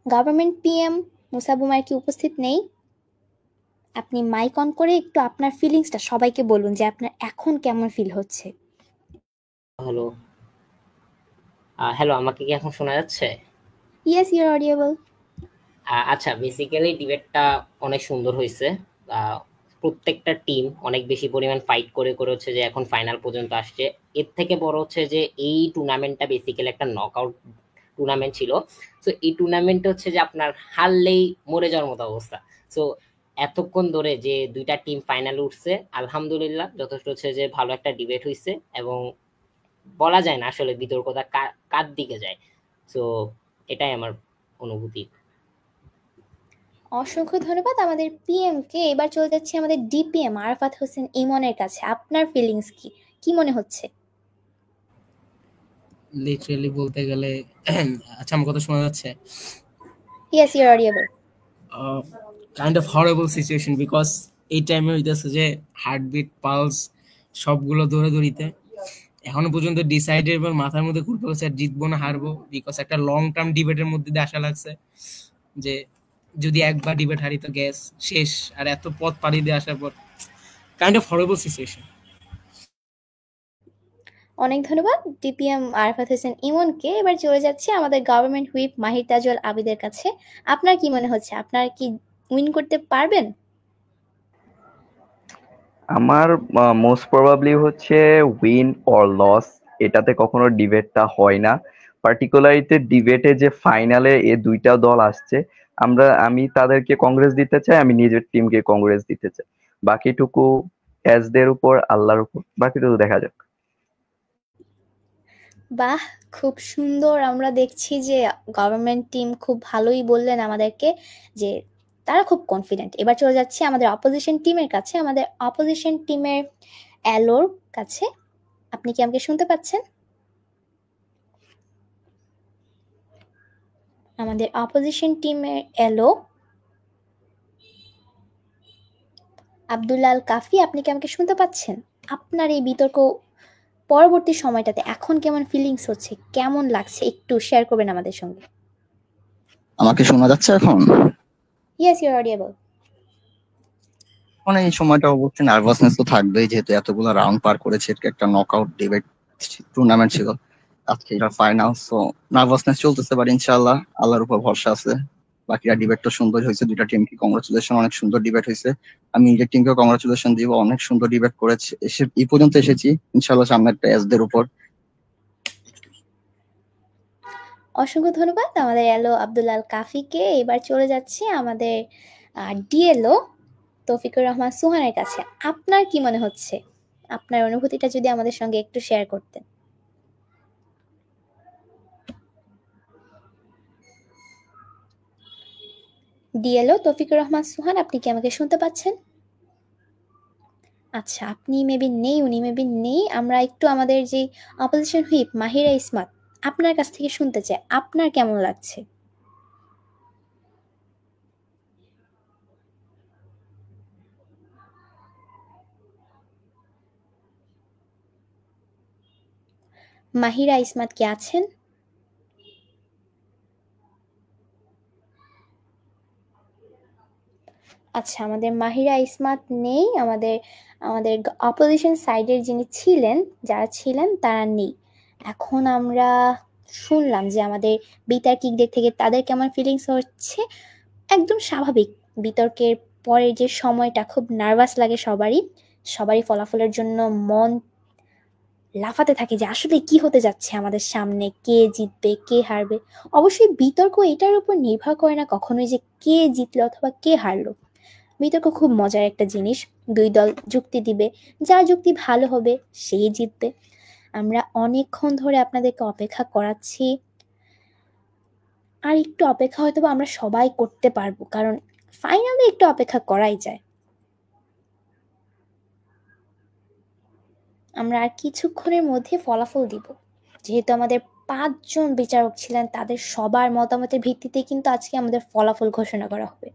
গভর্নমেন্ট পিএম মুসা আবু মায়ের কি উপস্থিত নেই? আপনি মাইক অন করে একটু আপনার ফিলিংসটা সবাইকে বলুন যে আপনার এখন কেমন ফিল হচ্ছে। হ্যালো, হ্যালো, আমাকে কি এখন শোনা যাচ্ছে? Yes, you are audible. আচ্ছা, বেসিক্যালি ডিবেটটা অনেক সুন্দর হয়েছে। প্রত্যেকটা টিম অনেক বেশি পরিমাণ ফাইট করে করে হচ্ছে যে এখন ফাইনাল পর্যন্ত আসছে। এর থেকে বড় হচ্ছে যে এই টুর্নামেন্টটা বেসিক্যালি একটা নকআউট টুর্নামেন্ট ছিল। সো এই টুর্নামেন্টে হচ্ছে যে আপনার হারলেই মরে যাওয়ার মতো অবস্থা। সো এতক্ষণ ধরে যে দুইটা টিম ফাইনালে উঠছে, আলহামদুলিল্লাহ যথেষ্ট হচ্ছে যে ভালো একটা ডিবেট হয়েছে, এবং বলা যায় না আসলে বিতর্কতা কার দিকে যায়। সো এটাই আমার অনুভূতি। অসংখ্য ধন্যবাদ আমাদের পিএম কে। এবার চলে যাচ্ছে আমাদের ডিপিএম আরাফাত হোসেন ইমনের কাছে। আপনার ফিলিংস কি, কি মনে হচ্ছে? লিটারেলি বলতে গেলে আচ্ছা, আমার কথা শোনা যাচ্ছে? Yes, you are audible. Kind of horrible situation, because এই টাইমে হইতেছে যে হার্টবিট পালস সবগুলো দৌড়াদৌড়িতে এখনো পর্যন্ত ডিসাইডেবল মাথার মধ্যে ঘুরতে হচ্ছে আর জিতবো না হারবো, বিকজ একটা লং টার্ম ডিবেটের মধ্যে দিয়ে আসা লাগছে যে যদি একবার ডিবেট হারি তো গ্যাস শেষ, আর এত পথ পাড়ি দিয়ে আসার পর কাইন্ড অফ হরেবল সিচুয়েশন। অনেক ধন্যবাদ ডিপিএম আরাফাত হোসেন ইমনকে। এবার চলে যাচ্ছে আমাদের গভর্নমেন্ট হুইপ মাহির তাজওয়াল আবিদের কাছে। আপনার কি মনে হচ্ছে, আপনারা কি উইন করতে পারবেন? আমার মোস্ট প্রবাবলি হচ্ছে উইন অর লস, এটাতে কখনো ডিবেটটা হয় না। পার্টিকুলারিতে ডিবেটে যে ফাইনালে এ দুইটা দল আসছে, আমি তাদেরকে কংগ্রেস দিতে চাই, আমি নিজের টিমকে কংগ্রেস দিতে চাই। বাকিটুকু এজদের উপর, আল্লাহর উপর, বাকিটুকু দেখা যাক। বাহ, খুব সুন্দর। আমরা দেখছি যে গভর্নমেন্ট টিম খুব ভালোই বললেন আমাদেরকে যে তারা খুব কনফিডেন্ট। এবার চলে যাচ্ছে আমাদের অপোজিশন টিমের কাছে, আমাদের অপোজিশন টিমের অ্যালোর কাছে। আপনি কি আমাকে শুনতে পাচ্ছেন? আমাদের অপোজিশন টিমের অ্যালো আব্দুল্লাল কাফি, আপনি কি আমাকে শুনতে পাচ্ছেন? আপনার এই বিতর্ক পরবর্তী সময়টাতে এখন কেমন ফিলিংস হচ্ছে, কেমন লাগছে একটু শেয়ার করবেন আমাদের সঙ্গে। আমাকে শোনা যাচ্ছে এখন? Yes, you are audible. মানে এই সময়টা অবশ্যই নার্ভাসনেস তো থাকবেই, যেহেতু এতগুলো রাউন্ড পার করেছে, একটা নকআউট ডিবেট টুর্নামেন্ট ছিল, আজকে এটা ফাইনাল। সো নার্ভাসনেস চলতেছে, বাট ইনশাআল্লাহ আল্লাহর উপর ভরসা আছে। বাকিরা ডিবেট তো সুন্দর হয়েছে, দুইটা টিমকে কংগ্রাচুলেশন, অনেক সুন্দর ডিবেট হয়েছে। আমি নিজের টিমকে কংগ্রাচুলেশন দিব, অনেক সুন্দর ডিবেট করেছে, এই পর্যন্ত এসেছি। ইনশাআল্লাহ সামনে একটা এসদের উপর। অসংখ্য ধন্যবাদ আমাদের এলো আব্দুল্লাল কাফিকে। এবার চলে যাচ্ছে আমাদের ডিএলও তৌফিকুর রহমান সুহানের কাছে। আপনার কি মনে হচ্ছে, আপনার অনুভূতিটা যদি আমাদের সঙ্গে একটু শেয়ার করতেন। ডিএলও তৌফিকুর রহমান সুহান, আপনি কি আমাকে শুনতে পাচ্ছেন? আচ্ছা, আপনি মেবি নেই, উনি মেবি নেই। আমরা একটু আমাদের যে অপোজিশন হুইপ মাহিরা ইসমাত, আপনার কাছ থেকে শুনতে চাই আপনার কেমন লাগছে। মাহিরা ইসমাত কি আছেন? আচ্ছা, আমাদের মাহিরা ইসমাত নেই। আমাদের আমাদের অপোজিশন সাইডের যিনি ছিলেন, যারা ছিলেন তারা নেই। এখন আমরা শুনলাম যে আমাদের বিতার্কিকদের থেকে তাদের কেমন ফিলিংস হচ্ছে। একদম স্বাভাবিক, বিতর্কের পরে যে সময়টা খুব নার্ভাস লাগে সবারই। সবারই ফলাফলের জন্য মন লাফাতে থাকে যে আসলে কি হতে যাচ্ছে আমাদের সামনে, কে জিতবে কে হারবে। অবশ্যই বিতর্ক এটার উপর নির্ভর করে না কখনোই যে কে জিতলো অথবা কে হারলো। বিতর্ক খুব মজার একটা জিনিস, দুই দল যুক্তি দিবে, যার যুক্তি ভালো হবে সেই জিতবে। আমরা অনেকক্ষণ ধরে আপনাদেরকে অপেক্ষা করাচ্ছি, আর একটু অপেক্ষা হয়তো বা আমরা সবাই করতে পারবো, কারণ ফাইনালে একটু অপেক্ষা করাই যায়। আমরা আর কিছুক্ষণের মধ্যে ফলাফল দিব। যেহেতু আমাদের 5 জন বিচারক ছিলেন, তাদের সবার মতামতের ভিত্তিতে কিন্তু আজকে আমাদের ফলাফল ঘোষণা করা হবে।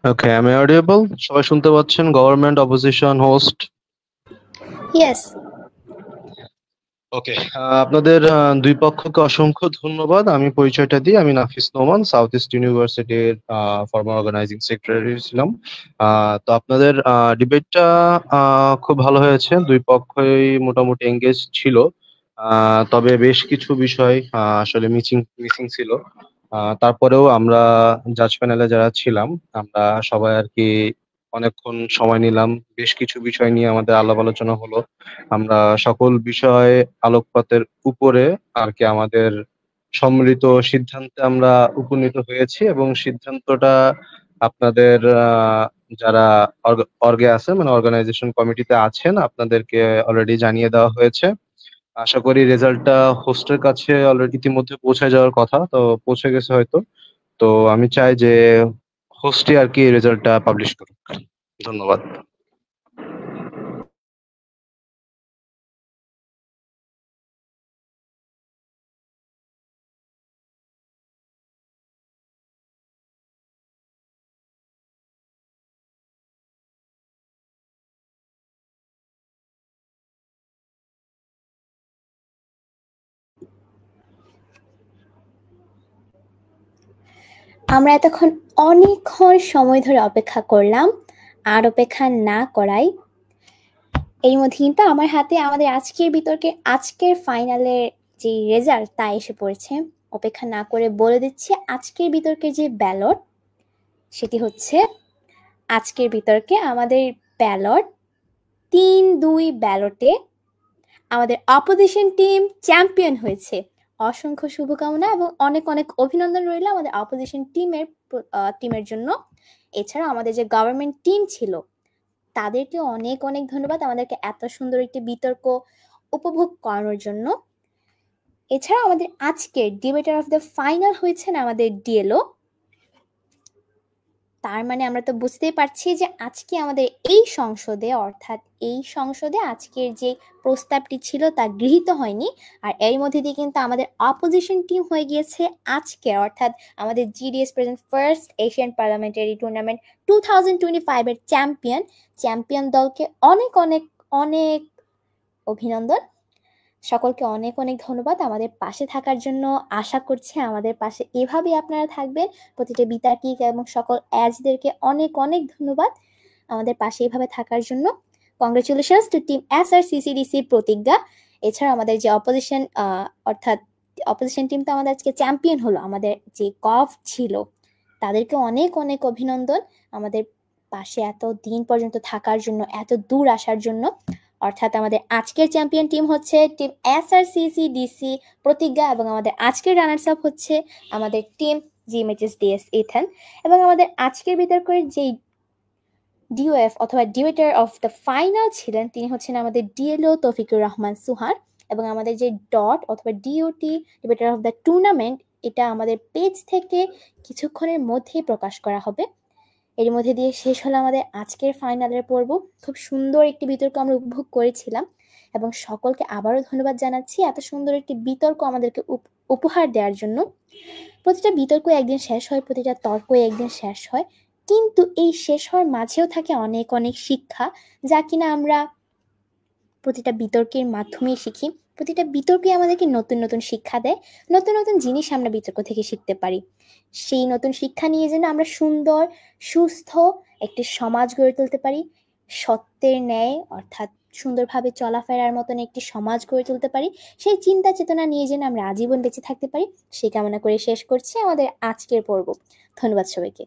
ওকে, আমি অডিয়েবল? সবাই শুনতে পাচ্ছেন? Government, opposition, host? ইয়েস। ওকে, আপনাদের দুই পক্ষকে অসংখ্য ধন্যবাদ। আমি পরিচয়টা দিই, আমি নাফিস নোমান, সাউথ ইস্ট ইউনিভার্সিটির ফর্মার অর্গানাইজিং সেক্রেটারি ছিলাম। তো আপনাদের ডিবেটটা খুব ভালো হয়েছে, দুই পক্ষই মোটামুটি এঙ্গেজ ছিল। তবে বেশ কিছু বিষয় আসলে মিসিং ছিল। তারপরেও আমরা জাজ প্যানেলে যারা ছিলাম, আমরা সবাই আর কি অনেকক্ষণ সময় নিলাম, বেশ কিছু বিষয় নিয়ে আমাদের আলাপ আলোচনা হলো। আমরা সকল বিষয় আলোকপাতের উপরে আর কি আমাদের সম্মিলিত সিদ্ধান্তে আমরা উপনীত হয়েছি, এবং সিদ্ধান্তটা আপনাদের যারা অর্গে আছেন, মানে অর্গানাইজেশন কমিটিতে আছেন, আপনাদেরকে অলরেডি জানিয়ে দেওয়া হয়েছে। আশা করি রেজাল্টটা হোস্টের কাছে অলরেডি ইতিমধ্যে পৌঁছে যাওয়ার কথা, তো পৌঁছে গেছে হয়তো। তো আমি চাই যে হোস্টই আর কি রেজাল্টটা পাবলিশ করুক। ধন্যবাদ। আমরা এতক্ষণ অনেকক্ষণ সময় ধরে অপেক্ষা করলাম, আর অপেক্ষা না করাই এই মধ্যে কিন্তু আমার হাতে আমাদের আজকের বিতর্কে আজকের ফাইনালের যে রেজাল্ট তা এসে পড়েছে। অপেক্ষা না করে বলে দিচ্ছি, আজকের বিতর্কের যে ব্যালট সেটি হচ্ছে, আজকের বিতর্কে আমাদের ব্যালট ৩-২ ব্যালটে আমাদের অপোজিশন টিম চ্যাম্পিয়ন হয়েছে। অসংখ্য শুভকামনা এবং অনেক অনেক অভিনন্দন রইল আমাদের অপোজিশন টিমের জন্য। এছাড়া আমাদের যে গভর্নমেন্ট টিম ছিল তাদেরকে অনেক অনেক ধন্যবাদ আমাদেরকে এত সুন্দর একটি বিতর্ক উপভোগ করানোর জন্য। এছাড়া আমাদের আজকের ডিবেটার অফ দ্য ফাইনাল হয়েছেন আমাদের ডিএলও। তার মানে আমরা তো বুঝতেই পারছি যে আজকে আমাদের এই সংসদে আজকের যে প্রস্তাবটি ছিল তা গৃহীত হয়নি, আর এর মধ্যে দিয়ে কিন্তু আমাদের অপোজিশন টিম হয়ে গিয়েছে আজকে, অর্থাৎ আমাদের GDS present first Asian parliamentary tournament 2025 এর চ্যাম্পিয়ন দলকে অনেক অনেক অনেক অভিনন্দন। সকলকে অনেক অনেক ধন্যবাদ আমাদের পাশে থাকার জন্য। আশা করছি আমাদের পাশে এভাবেই আপনারা থাকবেন। প্রতিটা বিতার্কিক এবং সকল অ্যাজদেরকে অনেক অনেক ধন্যবাদ আমাদের পাশে এভাবে থাকার জন্য। কংগ্রেচুলেশনস টু টিম SRCCDC প্রতিজ্ঞা। এছাড়া আমাদের যে অর্থাৎ অপোজিশন টিম তো আমাদের আজকে চ্যাম্পিয়ন হলো, আমাদের যে গভ ছিল তাদেরকে অনেক অনেক অভিনন্দন আমাদের পাশে এত দিন পর্যন্ত থাকার জন্য, এত দূর আসার জন্য। অর্থাৎ আমাদের আজকের চ্যাম্পিয়ন টিম হচ্ছে টিম SRCCDC প্রতিজ্ঞা, এবং আমাদের আজকের রানার্স আপ হচ্ছে আমাদের টিম GMHSDS ইথেন। এবং আমাদের আজকের বিতর্কের যেই ডিওএফ অথবা ডিবেটার অফ দ্য ফাইনাল ছিলেন তিনি হচ্ছেন আমাদের ডিএলও তৌফিকুর রহমান সুহান। এবং আমাদের যে ডট অথবা ডিওটি ডিবেটার অফ দ্য টুর্নামেন্ট, এটা আমাদের পেজ থেকে কিছুক্ষণের মধ্যেই প্রকাশ করা হবে। এর মধ্যে দিয়ে শেষ হলো আমাদের আজকের ফাইনালের পর্ব। খুব সুন্দর একটি বিতর্ক আমরা উপভোগ করেছিলাম, এবং সকলকে আবারও ধন্যবাদ জানাচ্ছি এত সুন্দর একটি বিতর্ক আমাদেরকে উপহার দেওয়ার জন্য। প্রতিটা বিতর্ক একদিন শেষ হয়, প্রতিটা তর্ক একদিন শেষ হয়, কিন্তু এই শেষ হওয়ার মাঝেও থাকে অনেক অনেক শিক্ষা, যা কিনা আমরা প্রতিটা বিতর্কের মাধ্যমে শিখি। প্রতিটা বিতর্কে আমাদেরকে নতুন নতুন শিক্ষা দেয়, নতুন নতুন জিনিস আমরা বিতর্ক থেকে শিখতে পারি। সেই নতুন শিক্ষা নিয়ে যেন আমরা সুন্দর সুস্থ একটি সমাজ গড়ে তুলতে পারি, সত্যের ন্যায় অর্থাৎ সুন্দরভাবে চলাফেরার মতন একটি সমাজ গড়ে তুলতে পারি, সেই চিন্তা চেতনা নিয়ে যেন আমরা আজীবন বেঁচে থাকতে পারি, সেই কামনা করে শেষ করছি আমাদের আজকের পর্ব। ধন্যবাদ সবাইকে।